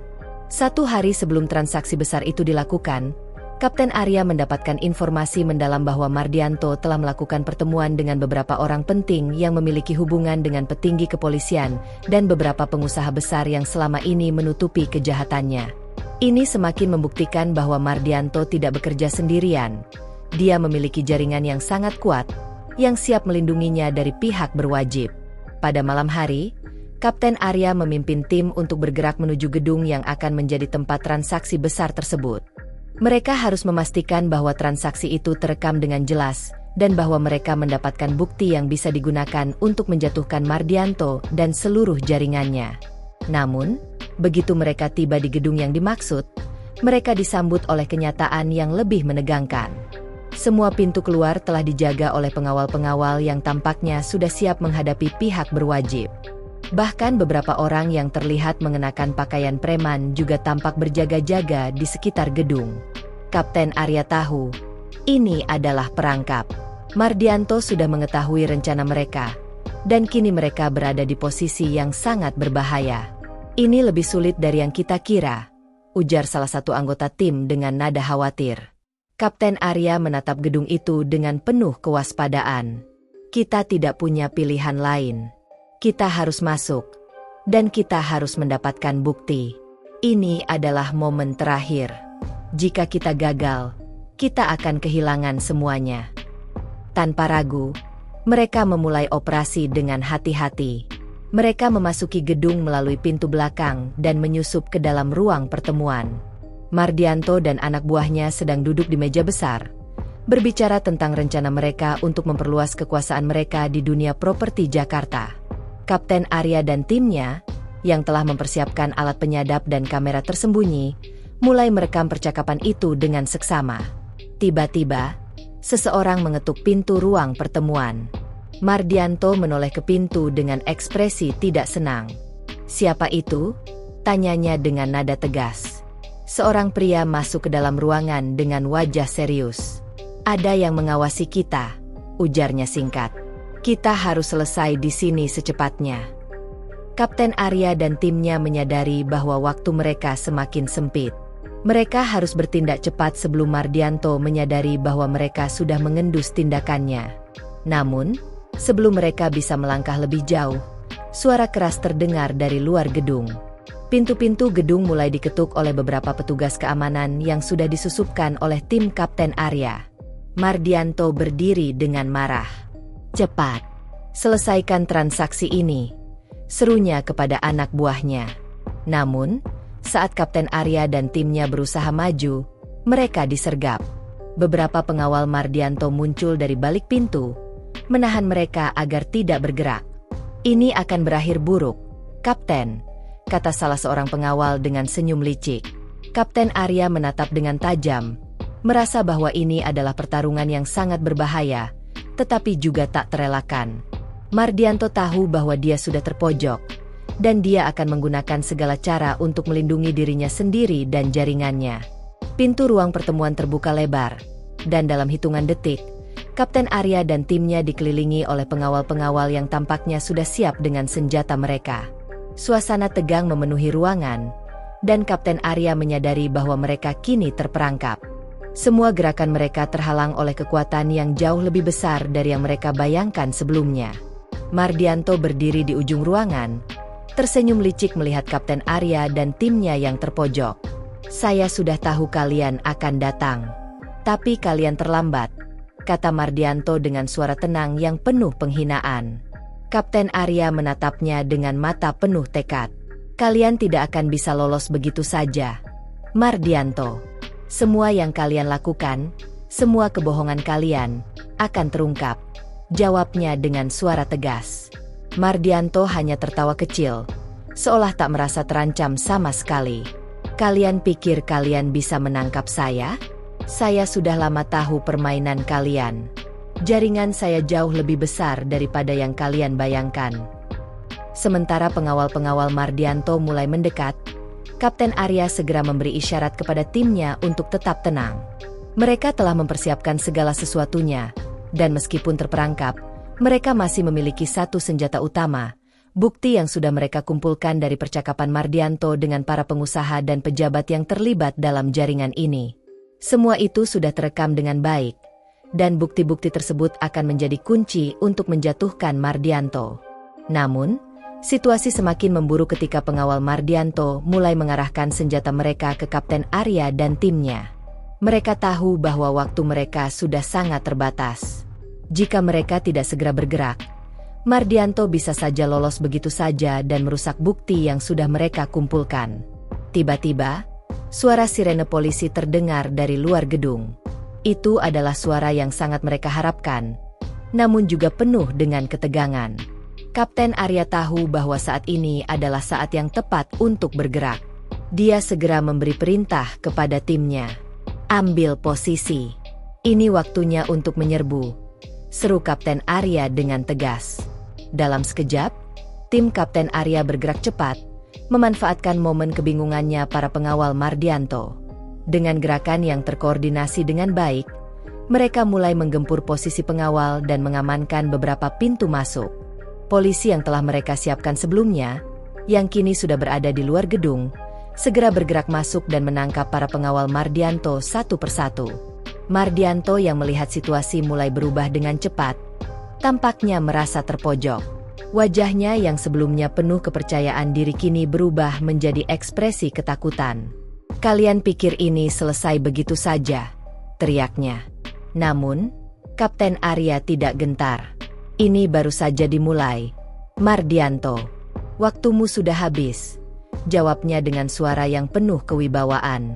1 hari sebelum transaksi besar itu dilakukan, Kapten Arya mendapatkan informasi mendalam bahwa Mardianto telah melakukan pertemuan dengan beberapa orang penting yang memiliki hubungan dengan petinggi kepolisian dan beberapa pengusaha besar yang selama ini menutupi kejahatannya. Ini semakin membuktikan bahwa Mardianto tidak bekerja sendirian. Dia memiliki jaringan yang sangat kuat, yang siap melindunginya dari pihak berwajib. Pada malam hari, Kapten Arya memimpin tim untuk bergerak menuju gedung yang akan menjadi tempat transaksi besar tersebut. Mereka harus memastikan bahwa transaksi itu terekam dengan jelas, dan bahwa mereka mendapatkan bukti yang bisa digunakan untuk menjatuhkan Mardianto dan seluruh jaringannya. Namun, begitu mereka tiba di gedung yang dimaksud, mereka disambut oleh kenyataan yang lebih menegangkan. Semua pintu keluar telah dijaga oleh pengawal-pengawal yang tampaknya sudah siap menghadapi pihak berwajib. Bahkan beberapa orang yang terlihat mengenakan pakaian preman juga tampak berjaga-jaga di sekitar gedung. Kapten Arya tahu, ini adalah perangkap. Mardianto sudah mengetahui rencana mereka, dan kini mereka berada di posisi yang sangat berbahaya. Ini lebih sulit dari yang kita kira, ujar salah satu anggota tim dengan nada khawatir. Kapten Arya menatap gedung itu dengan penuh kewaspadaan. Kita tidak punya pilihan lain. Kita harus masuk, dan kita harus mendapatkan bukti. Ini adalah momen terakhir. Jika kita gagal, kita akan kehilangan semuanya. Tanpa ragu, mereka memulai operasi dengan hati-hati. Mereka memasuki gedung melalui pintu belakang dan menyusup ke dalam ruang pertemuan. Mardianto dan anak buahnya sedang duduk di meja besar, berbicara tentang rencana mereka untuk memperluas kekuasaan mereka di dunia properti Jakarta. Kapten Arya dan timnya, yang telah mempersiapkan alat penyadap dan kamera tersembunyi, mulai merekam percakapan itu dengan seksama. Tiba-tiba, seseorang mengetuk pintu ruang pertemuan. Mardianto menoleh ke pintu dengan ekspresi tidak senang. "Siapa itu?" tanyanya dengan nada tegas. Seorang pria masuk ke dalam ruangan dengan wajah serius. "Ada yang mengawasi kita," ujarnya singkat. "Kita harus selesai di sini secepatnya." Kapten Arya dan timnya menyadari bahwa waktu mereka semakin sempit. Mereka harus bertindak cepat sebelum Mardianto menyadari bahwa mereka sudah mengendus tindakannya. Namun, sebelum mereka bisa melangkah lebih jauh, suara keras terdengar dari luar gedung. Pintu-pintu gedung mulai diketuk oleh beberapa petugas keamanan yang sudah disusupkan oleh tim Kapten Arya. Mardianto berdiri dengan marah. "Cepat, selesaikan transaksi ini," serunya kepada anak buahnya. Namun, saat Kapten Arya dan timnya berusaha maju, mereka disergap. Beberapa pengawal Mardianto muncul dari balik pintu, menahan mereka agar tidak bergerak. "Ini akan berakhir buruk, Kapten," kata salah seorang pengawal dengan senyum licik. Kapten Arya menatap dengan tajam, merasa bahwa ini adalah pertarungan yang sangat berbahaya, tetapi juga tak terelakkan. Mardianto tahu bahwa dia sudah terpojok, dan dia akan menggunakan segala cara untuk melindungi dirinya sendiri dan jaringannya. Pintu ruang pertemuan terbuka lebar, dan dalam hitungan detik, Kapten Arya dan timnya dikelilingi oleh pengawal-pengawal yang tampaknya sudah siap dengan senjata mereka. Suasana tegang memenuhi ruangan, dan Kapten Arya menyadari bahwa mereka kini terperangkap. Semua gerakan mereka terhalang oleh kekuatan yang jauh lebih besar dari yang mereka bayangkan sebelumnya. Mardianto berdiri di ujung ruangan, tersenyum licik melihat Kapten Arya dan timnya yang terpojok. "Saya sudah tahu kalian akan datang. Tapi kalian terlambat," kata Mardianto dengan suara tenang yang penuh penghinaan. Kapten Arya menatapnya dengan mata penuh tekad. "Kalian tidak akan bisa lolos begitu saja, Mardianto. Semua yang kalian lakukan, semua kebohongan kalian, akan terungkap," jawabnya dengan suara tegas. Mardianto hanya tertawa kecil, seolah tak merasa terancam sama sekali. "Kalian pikir kalian bisa menangkap saya? Saya sudah lama tahu permainan kalian. Jaringan saya jauh lebih besar daripada yang kalian bayangkan." Sementara pengawal-pengawal Mardianto mulai mendekat, Kapten Arya segera memberi isyarat kepada timnya untuk tetap tenang. Mereka telah mempersiapkan segala sesuatunya, dan meskipun terperangkap, mereka masih memiliki satu senjata utama, bukti yang sudah mereka kumpulkan dari percakapan Mardianto dengan para pengusaha dan pejabat yang terlibat dalam jaringan ini. Semua itu sudah terekam dengan baik, dan bukti-bukti tersebut akan menjadi kunci untuk menjatuhkan Mardianto. Namun, situasi semakin memburuk ketika pengawal Mardianto mulai mengarahkan senjata mereka ke Kapten Arya dan timnya. Mereka tahu bahwa waktu mereka sudah sangat terbatas. Jika mereka tidak segera bergerak, Mardianto bisa saja lolos begitu saja dan merusak bukti yang sudah mereka kumpulkan. Tiba-tiba, suara sirene polisi terdengar dari luar gedung. Itu adalah suara yang sangat mereka harapkan, namun juga penuh dengan ketegangan. Kapten Arya tahu bahwa saat ini adalah saat yang tepat untuk bergerak. Dia segera memberi perintah kepada timnya. "Ambil posisi. Ini waktunya untuk menyerbu," seru Kapten Arya dengan tegas. Dalam sekejap, tim Kapten Arya bergerak cepat, memanfaatkan momen kebingungannya para pengawal Mardianto. Dengan gerakan yang terkoordinasi dengan baik, mereka mulai menggempur posisi pengawal dan mengamankan beberapa pintu masuk. Polisi yang telah mereka siapkan sebelumnya, yang kini sudah berada di luar gedung, segera bergerak masuk dan menangkap para pengawal Mardianto satu persatu. Mardianto yang melihat situasi mulai berubah dengan cepat, tampaknya merasa terpojok. Wajahnya yang sebelumnya penuh kepercayaan diri kini berubah menjadi ekspresi ketakutan. "Kalian pikir ini selesai begitu saja?" teriaknya. Namun, Kapten Arya tidak gentar. "Ini baru saja dimulai, Mardianto. Waktumu sudah habis," jawabnya dengan suara yang penuh kewibawaan.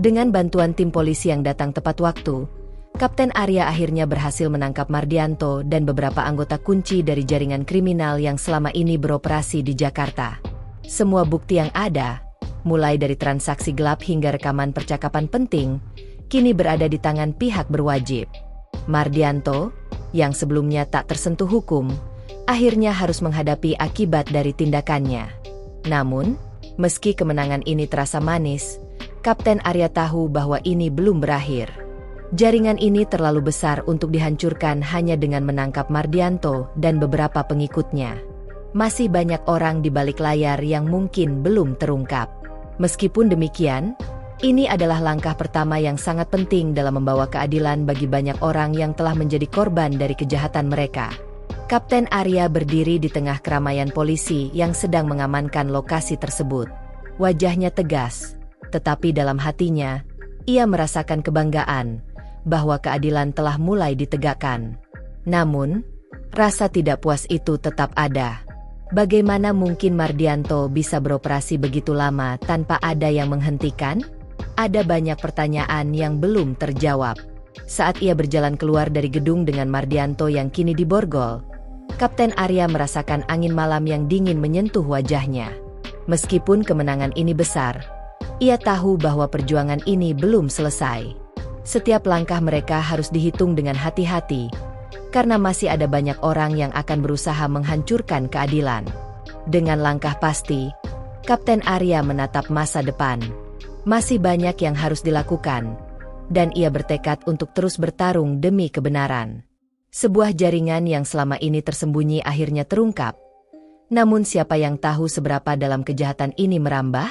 Dengan bantuan tim polisi yang datang tepat waktu, Kapten Arya akhirnya berhasil menangkap Mardianto dan beberapa anggota kunci dari jaringan kriminal yang selama ini beroperasi di Jakarta. Semua bukti yang ada, mulai dari transaksi gelap hingga rekaman percakapan penting, kini berada di tangan pihak berwajib. Mardianto, yang sebelumnya tak tersentuh hukum, akhirnya harus menghadapi akibat dari tindakannya. Namun, meski kemenangan ini terasa manis, Kapten Arya tahu bahwa ini belum berakhir. Jaringan ini terlalu besar untuk dihancurkan hanya dengan menangkap Mardianto dan beberapa pengikutnya. Masih banyak orang di balik layar yang mungkin belum terungkap. Meskipun demikian, ini adalah langkah pertama yang sangat penting dalam membawa keadilan bagi banyak orang yang telah menjadi korban dari kejahatan mereka. Kapten Arya berdiri di tengah keramaian polisi yang sedang mengamankan lokasi tersebut. Wajahnya tegas, tetapi dalam hatinya, ia merasakan kebanggaan bahwa keadilan telah mulai ditegakkan. Namun, rasa tidak puas itu tetap ada. Bagaimana mungkin Mardianto bisa beroperasi begitu lama tanpa ada yang menghentikan? Ada banyak pertanyaan yang belum terjawab. Saat ia berjalan keluar dari gedung dengan Mardianto yang kini diborgol, Kapten Arya merasakan angin malam yang dingin menyentuh wajahnya. Meskipun kemenangan ini besar, ia tahu bahwa perjuangan ini belum selesai. Setiap langkah mereka harus dihitung dengan hati-hati, karena masih ada banyak orang yang akan berusaha menghancurkan keadilan. Dengan langkah pasti, Kapten Arya menatap masa depan. Masih banyak yang harus dilakukan, dan ia bertekad untuk terus bertarung demi kebenaran. Sebuah jaringan yang selama ini tersembunyi akhirnya terungkap. Namun siapa yang tahu seberapa dalam kejahatan ini merambah?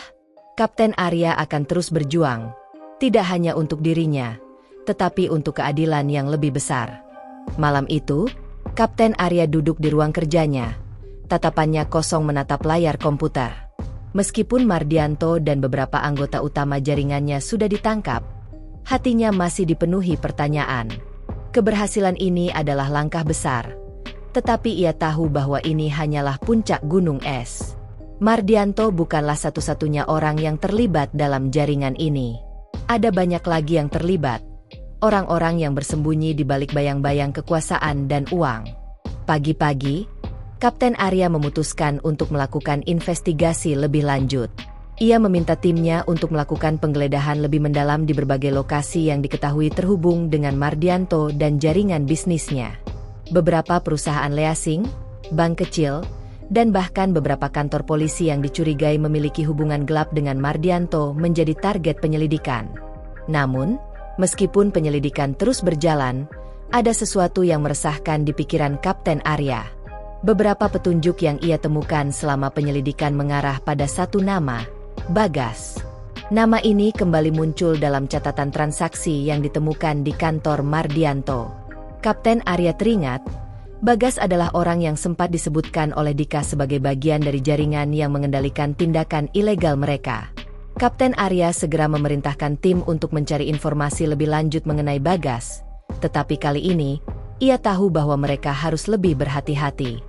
Kapten Arya akan terus berjuang, tidak hanya untuk dirinya, tetapi untuk keadilan yang lebih besar. Malam itu, Kapten Arya duduk di ruang kerjanya. Tatapannya kosong menatap layar komputer. Meskipun Mardianto dan beberapa anggota utama jaringannya sudah ditangkap, hatinya masih dipenuhi pertanyaan. Keberhasilan ini adalah langkah besar, tetapi ia tahu bahwa ini hanyalah puncak gunung es. Mardianto bukanlah satu-satunya orang yang terlibat dalam jaringan ini. Ada banyak lagi yang terlibat, orang-orang yang bersembunyi di balik bayang-bayang kekuasaan dan uang. Pagi-pagi, Kapten Arya memutuskan untuk melakukan investigasi lebih lanjut. Ia meminta timnya untuk melakukan penggeledahan lebih mendalam di berbagai lokasi yang diketahui terhubung dengan Mardianto dan jaringan bisnisnya. Beberapa perusahaan leasing, bank kecil, dan bahkan beberapa kantor polisi yang dicurigai memiliki hubungan gelap dengan Mardianto menjadi target penyelidikan. Namun, meskipun penyelidikan terus berjalan, ada sesuatu yang meresahkan di pikiran Kapten Arya. Beberapa petunjuk yang ia temukan selama penyelidikan mengarah pada satu nama, Bagas. Nama ini kembali muncul dalam catatan transaksi yang ditemukan di kantor Mardianto. Kapten Arya teringat, Bagas adalah orang yang sempat disebutkan oleh Dika sebagai bagian dari jaringan yang mengendalikan tindakan ilegal mereka. Kapten Arya segera memerintahkan tim untuk mencari informasi lebih lanjut mengenai Bagas. Tetapi kali ini, ia tahu bahwa mereka harus lebih berhati-hati.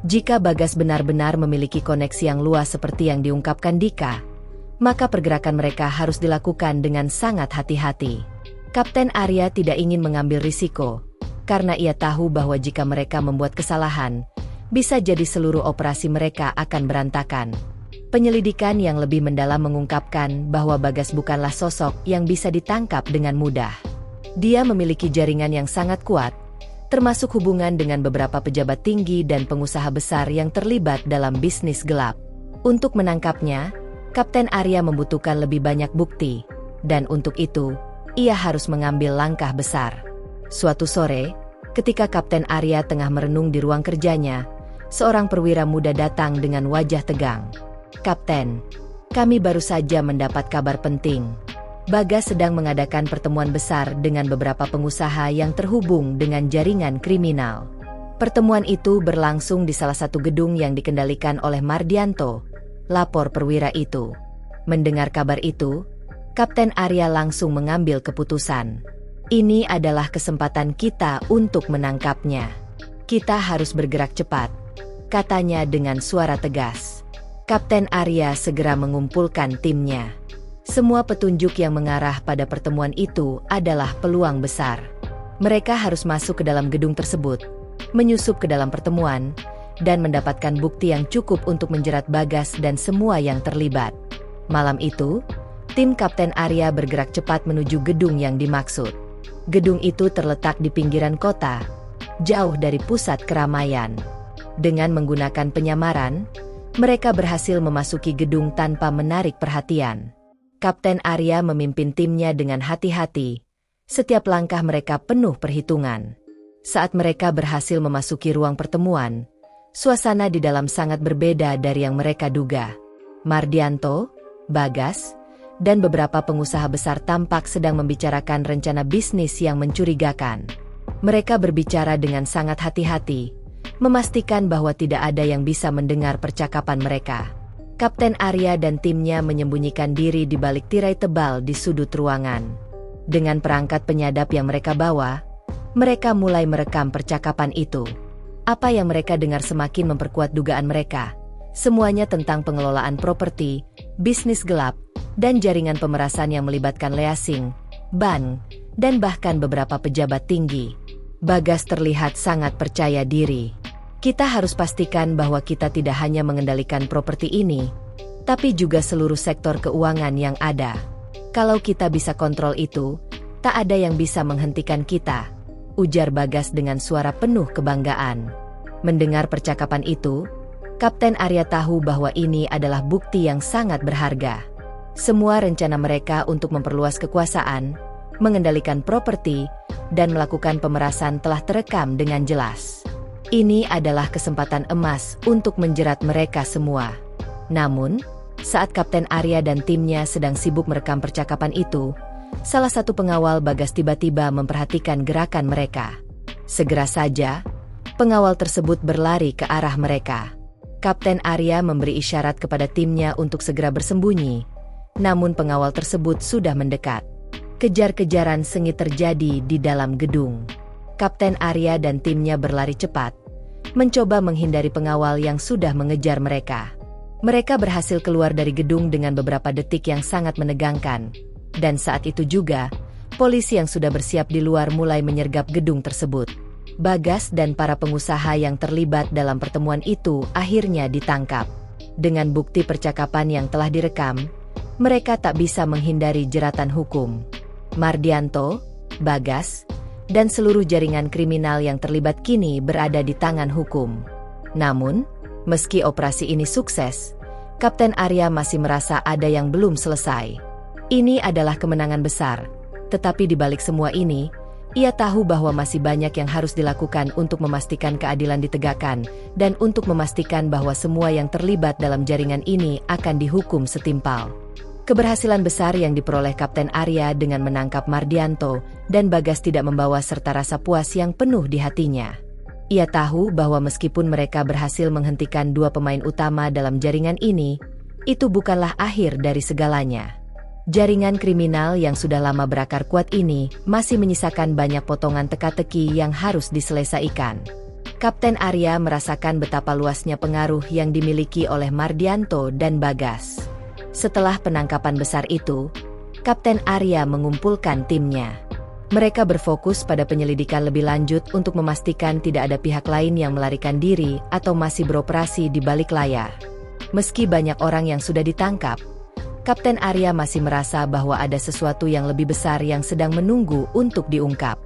Jika Bagas benar-benar memiliki koneksi yang luas seperti yang diungkapkan Dika, maka pergerakan mereka harus dilakukan dengan sangat hati-hati. Kapten Arya tidak ingin mengambil risiko, karena ia tahu bahwa jika mereka membuat kesalahan, bisa jadi seluruh operasi mereka akan berantakan. Penyelidikan yang lebih mendalam mengungkapkan bahwa Bagas bukanlah sosok yang bisa ditangkap dengan mudah. Dia memiliki jaringan yang sangat kuat, termasuk hubungan dengan beberapa pejabat tinggi dan pengusaha besar yang terlibat dalam bisnis gelap. Untuk menangkapnya, Kapten Arya membutuhkan lebih banyak bukti, dan untuk itu, ia harus mengambil langkah besar. Suatu sore, ketika Kapten Arya tengah merenung di ruang kerjanya, seorang perwira muda datang dengan wajah tegang. "Kapten, kami baru saja mendapat kabar penting. Bagas sedang mengadakan pertemuan besar dengan beberapa pengusaha yang terhubung dengan jaringan kriminal. Pertemuan itu berlangsung di salah satu gedung yang dikendalikan oleh Mardianto," lapor perwira itu. Mendengar kabar itu, Kapten Arya langsung mengambil keputusan. "Ini adalah kesempatan kita untuk menangkapnya. Kita harus bergerak cepat," katanya dengan suara tegas. Kapten Arya segera mengumpulkan timnya. Semua petunjuk yang mengarah pada pertemuan itu adalah peluang besar. Mereka harus masuk ke dalam gedung tersebut, menyusup ke dalam pertemuan, dan mendapatkan bukti yang cukup untuk menjerat Bagas dan semua yang terlibat. Malam itu, tim Kapten Arya bergerak cepat menuju gedung yang dimaksud. Gedung itu terletak di pinggiran kota, jauh dari pusat keramaian. Dengan menggunakan penyamaran, mereka berhasil memasuki gedung tanpa menarik perhatian. Kapten Arya memimpin timnya dengan hati-hati. Setiap langkah mereka penuh perhitungan. Saat mereka berhasil memasuki ruang pertemuan, suasana di dalam sangat berbeda dari yang mereka duga. Mardianto, Bagas, dan beberapa pengusaha besar tampak sedang membicarakan rencana bisnis yang mencurigakan. Mereka berbicara dengan sangat hati-hati, memastikan bahwa tidak ada yang bisa mendengar percakapan mereka. Kapten Arya dan timnya menyembunyikan diri di balik tirai tebal di sudut ruangan. Dengan perangkat penyadap yang mereka bawa, mereka mulai merekam percakapan itu. Apa yang mereka dengar semakin memperkuat dugaan mereka. Semuanya tentang pengelolaan properti, bisnis gelap, dan jaringan pemerasan yang melibatkan leasing, bank, dan bahkan beberapa pejabat tinggi. Bagas terlihat sangat percaya diri. "Kita harus pastikan bahwa kita tidak hanya mengendalikan properti ini, tapi juga seluruh sektor keuangan yang ada. Kalau kita bisa kontrol itu, tak ada yang bisa menghentikan kita," ujar Bagas dengan suara penuh kebanggaan. Mendengar percakapan itu, Kapten Arya tahu bahwa ini adalah bukti yang sangat berharga. Semua rencana mereka untuk memperluas kekuasaan, mengendalikan properti, dan melakukan pemerasan telah terekam dengan jelas. Ini adalah kesempatan emas untuk menjerat mereka semua. Namun, saat Kapten Arya dan timnya sedang sibuk merekam percakapan itu, salah satu pengawal Bagas tiba-tiba memperhatikan gerakan mereka. Segera saja, pengawal tersebut berlari ke arah mereka. Kapten Arya memberi isyarat kepada timnya untuk segera bersembunyi, namun pengawal tersebut sudah mendekat. Kejar-kejaran sengit terjadi di dalam gedung. Kapten Arya dan timnya berlari cepat, mencoba menghindari pengawal yang sudah mengejar mereka. Mereka berhasil keluar dari gedung dengan beberapa detik yang sangat menegangkan, dan saat itu juga, polisi yang sudah bersiap di luar mulai menyergap gedung tersebut. Bagas dan para pengusaha yang terlibat dalam pertemuan itu akhirnya ditangkap. Dengan bukti percakapan yang telah direkam, mereka tak bisa menghindari jeratan hukum. Mardianto, Bagas, dan seluruh jaringan kriminal yang terlibat kini berada di tangan hukum. Namun, meski operasi ini sukses, Kapten Arya masih merasa ada yang belum selesai. Ini adalah kemenangan besar, tetapi di balik semua ini, ia tahu bahwa masih banyak yang harus dilakukan untuk memastikan keadilan ditegakkan, dan untuk memastikan bahwa semua yang terlibat dalam jaringan ini akan dihukum setimpal. Keberhasilan besar yang diperoleh Kapten Arya dengan menangkap Mardianto dan Bagas tidak membawa serta rasa puas yang penuh di hatinya. Ia tahu bahwa meskipun mereka berhasil menghentikan dua pemain utama dalam jaringan ini, itu bukanlah akhir dari segalanya. Jaringan kriminal yang sudah lama berakar kuat ini masih menyisakan banyak potongan teka-teki yang harus diselesaikan. Kapten Arya merasakan betapa luasnya pengaruh yang dimiliki oleh Mardianto dan Bagas. Setelah penangkapan besar itu, Kapten Arya mengumpulkan timnya. Mereka berfokus pada penyelidikan lebih lanjut untuk memastikan tidak ada pihak lain yang melarikan diri atau masih beroperasi di balik layar. Meski banyak orang yang sudah ditangkap, Kapten Arya masih merasa bahwa ada sesuatu yang lebih besar yang sedang menunggu untuk diungkap.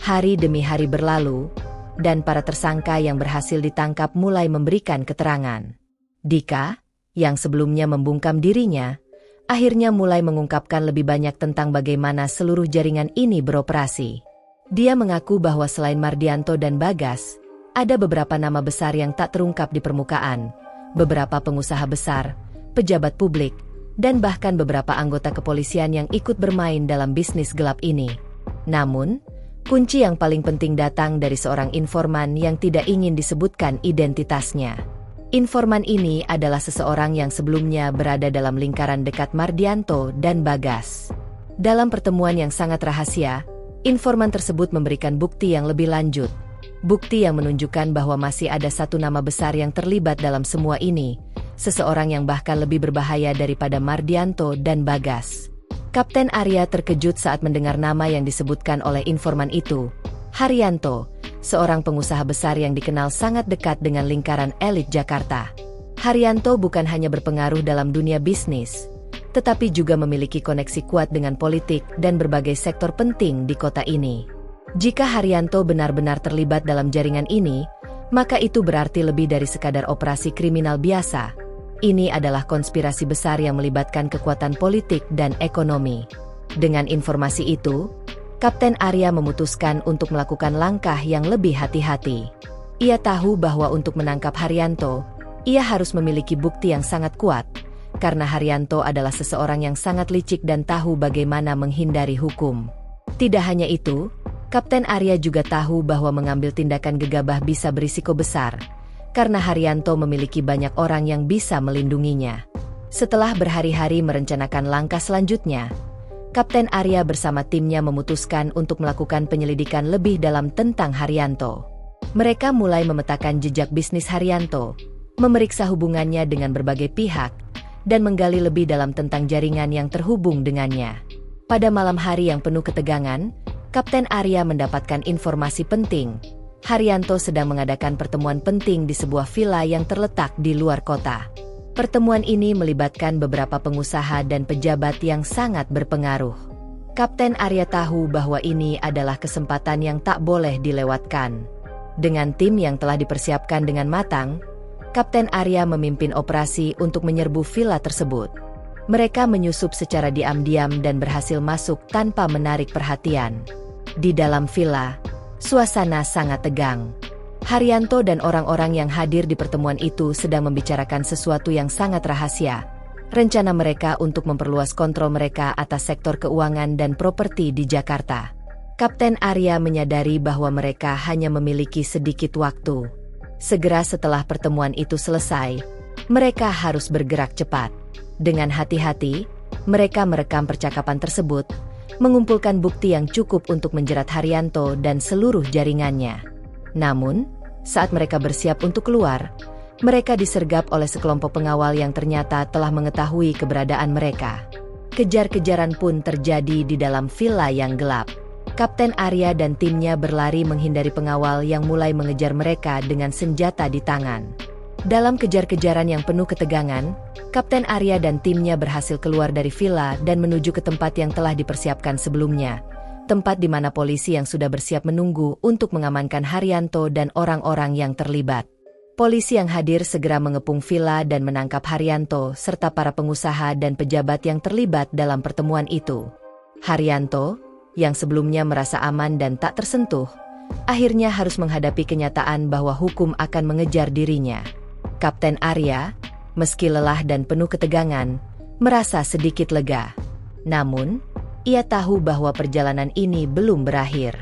Hari demi hari berlalu, dan para tersangka yang berhasil ditangkap mulai memberikan keterangan. Dika, yang sebelumnya membungkam dirinya, akhirnya mulai mengungkapkan lebih banyak tentang bagaimana seluruh jaringan ini beroperasi. Dia mengaku bahwa selain Mardianto dan Bagas, ada beberapa nama besar yang tak terungkap di permukaan, beberapa pengusaha besar, pejabat publik, dan bahkan beberapa anggota kepolisian yang ikut bermain dalam bisnis gelap ini. Namun, kunci yang paling penting datang dari seorang informan yang tidak ingin disebutkan identitasnya. Informan ini adalah seseorang yang sebelumnya berada dalam lingkaran dekat Mardianto dan Bagas. Dalam pertemuan yang sangat rahasia, informan tersebut memberikan bukti yang lebih lanjut. Bukti yang menunjukkan bahwa masih ada satu nama besar yang terlibat dalam semua ini, seseorang yang bahkan lebih berbahaya daripada Mardianto dan Bagas. Kapten Arya terkejut saat mendengar nama yang disebutkan oleh informan itu, Haryanto, seorang pengusaha besar yang dikenal sangat dekat dengan lingkaran elit Jakarta. Haryanto bukan hanya berpengaruh dalam dunia bisnis, tetapi juga memiliki koneksi kuat dengan politik dan berbagai sektor penting di kota ini. Jika Haryanto benar-benar terlibat dalam jaringan ini, maka itu berarti lebih dari sekadar operasi kriminal biasa. Ini adalah konspirasi besar yang melibatkan kekuatan politik dan ekonomi. Dengan informasi itu, Kapten Arya memutuskan untuk melakukan langkah yang lebih hati-hati. Ia tahu bahwa untuk menangkap Haryanto, ia harus memiliki bukti yang sangat kuat, karena Haryanto adalah seseorang yang sangat licik dan tahu bagaimana menghindari hukum. Tidak hanya itu, Kapten Arya juga tahu bahwa mengambil tindakan gegabah bisa berisiko besar, karena Haryanto memiliki banyak orang yang bisa melindunginya. Setelah berhari-hari merencanakan langkah selanjutnya, Kapten Arya bersama timnya memutuskan untuk melakukan penyelidikan lebih dalam tentang Haryanto. Mereka mulai memetakan jejak bisnis Haryanto, memeriksa hubungannya dengan berbagai pihak, dan menggali lebih dalam tentang jaringan yang terhubung dengannya. Pada malam hari yang penuh ketegangan, Kapten Arya mendapatkan informasi penting. Haryanto sedang mengadakan pertemuan penting di sebuah villa yang terletak di luar kota. Pertemuan ini melibatkan beberapa pengusaha dan pejabat yang sangat berpengaruh. Kapten Arya tahu bahwa ini adalah kesempatan yang tak boleh dilewatkan. Dengan tim yang telah dipersiapkan dengan matang, Kapten Arya memimpin operasi untuk menyerbu villa tersebut. Mereka menyusup secara diam-diam dan berhasil masuk tanpa menarik perhatian. Di dalam villa, suasana sangat tegang. Haryanto dan orang-orang yang hadir di pertemuan itu sedang membicarakan sesuatu yang sangat rahasia. Rencana mereka untuk memperluas kontrol mereka atas sektor keuangan dan properti di Jakarta. Kapten Arya menyadari bahwa mereka hanya memiliki sedikit waktu. Segera setelah pertemuan itu selesai, mereka harus bergerak cepat. Dengan hati-hati, mereka merekam percakapan tersebut, mengumpulkan bukti yang cukup untuk menjerat Haryanto dan seluruh jaringannya. Namun, saat mereka bersiap untuk keluar, mereka disergap oleh sekelompok pengawal yang ternyata telah mengetahui keberadaan mereka. Kejar-kejaran pun terjadi di dalam villa yang gelap. Kapten Arya dan timnya berlari menghindari pengawal yang mulai mengejar mereka dengan senjata di tangan. Dalam kejar-kejaran yang penuh ketegangan, Kapten Arya dan timnya berhasil keluar dari villa dan menuju ke tempat yang telah dipersiapkan sebelumnya. Tempat di mana polisi yang sudah bersiap menunggu untuk mengamankan Haryanto dan orang-orang yang terlibat. Polisi yang hadir segera mengepung villa dan menangkap Haryanto serta para pengusaha dan pejabat yang terlibat dalam pertemuan itu. Haryanto, yang sebelumnya merasa aman dan tak tersentuh, akhirnya harus menghadapi kenyataan bahwa hukum akan mengejar dirinya. Kapten Arya, meski lelah dan penuh ketegangan, merasa sedikit lega. Namun, ia tahu bahwa perjalanan ini belum berakhir.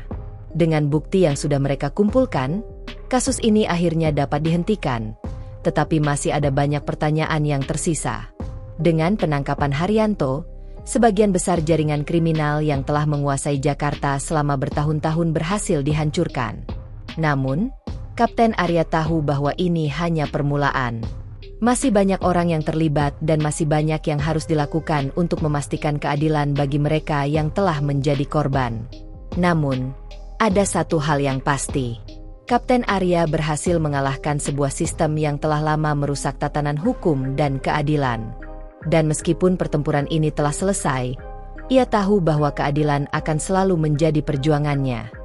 Dengan bukti yang sudah mereka kumpulkan, kasus ini akhirnya dapat dihentikan, tetapi masih ada banyak pertanyaan yang tersisa. Dengan penangkapan Haryanto, sebagian besar jaringan kriminal yang telah menguasai Jakarta selama bertahun-tahun berhasil dihancurkan. Namun, Kapten Arya tahu bahwa ini hanya permulaan. Masih banyak orang yang terlibat dan masih banyak yang harus dilakukan untuk memastikan keadilan bagi mereka yang telah menjadi korban. Namun, ada satu hal yang pasti. Kapten Arya berhasil mengalahkan sebuah sistem yang telah lama merusak tatanan hukum dan keadilan. Dan meskipun pertempuran ini telah selesai, ia tahu bahwa keadilan akan selalu menjadi perjuangannya.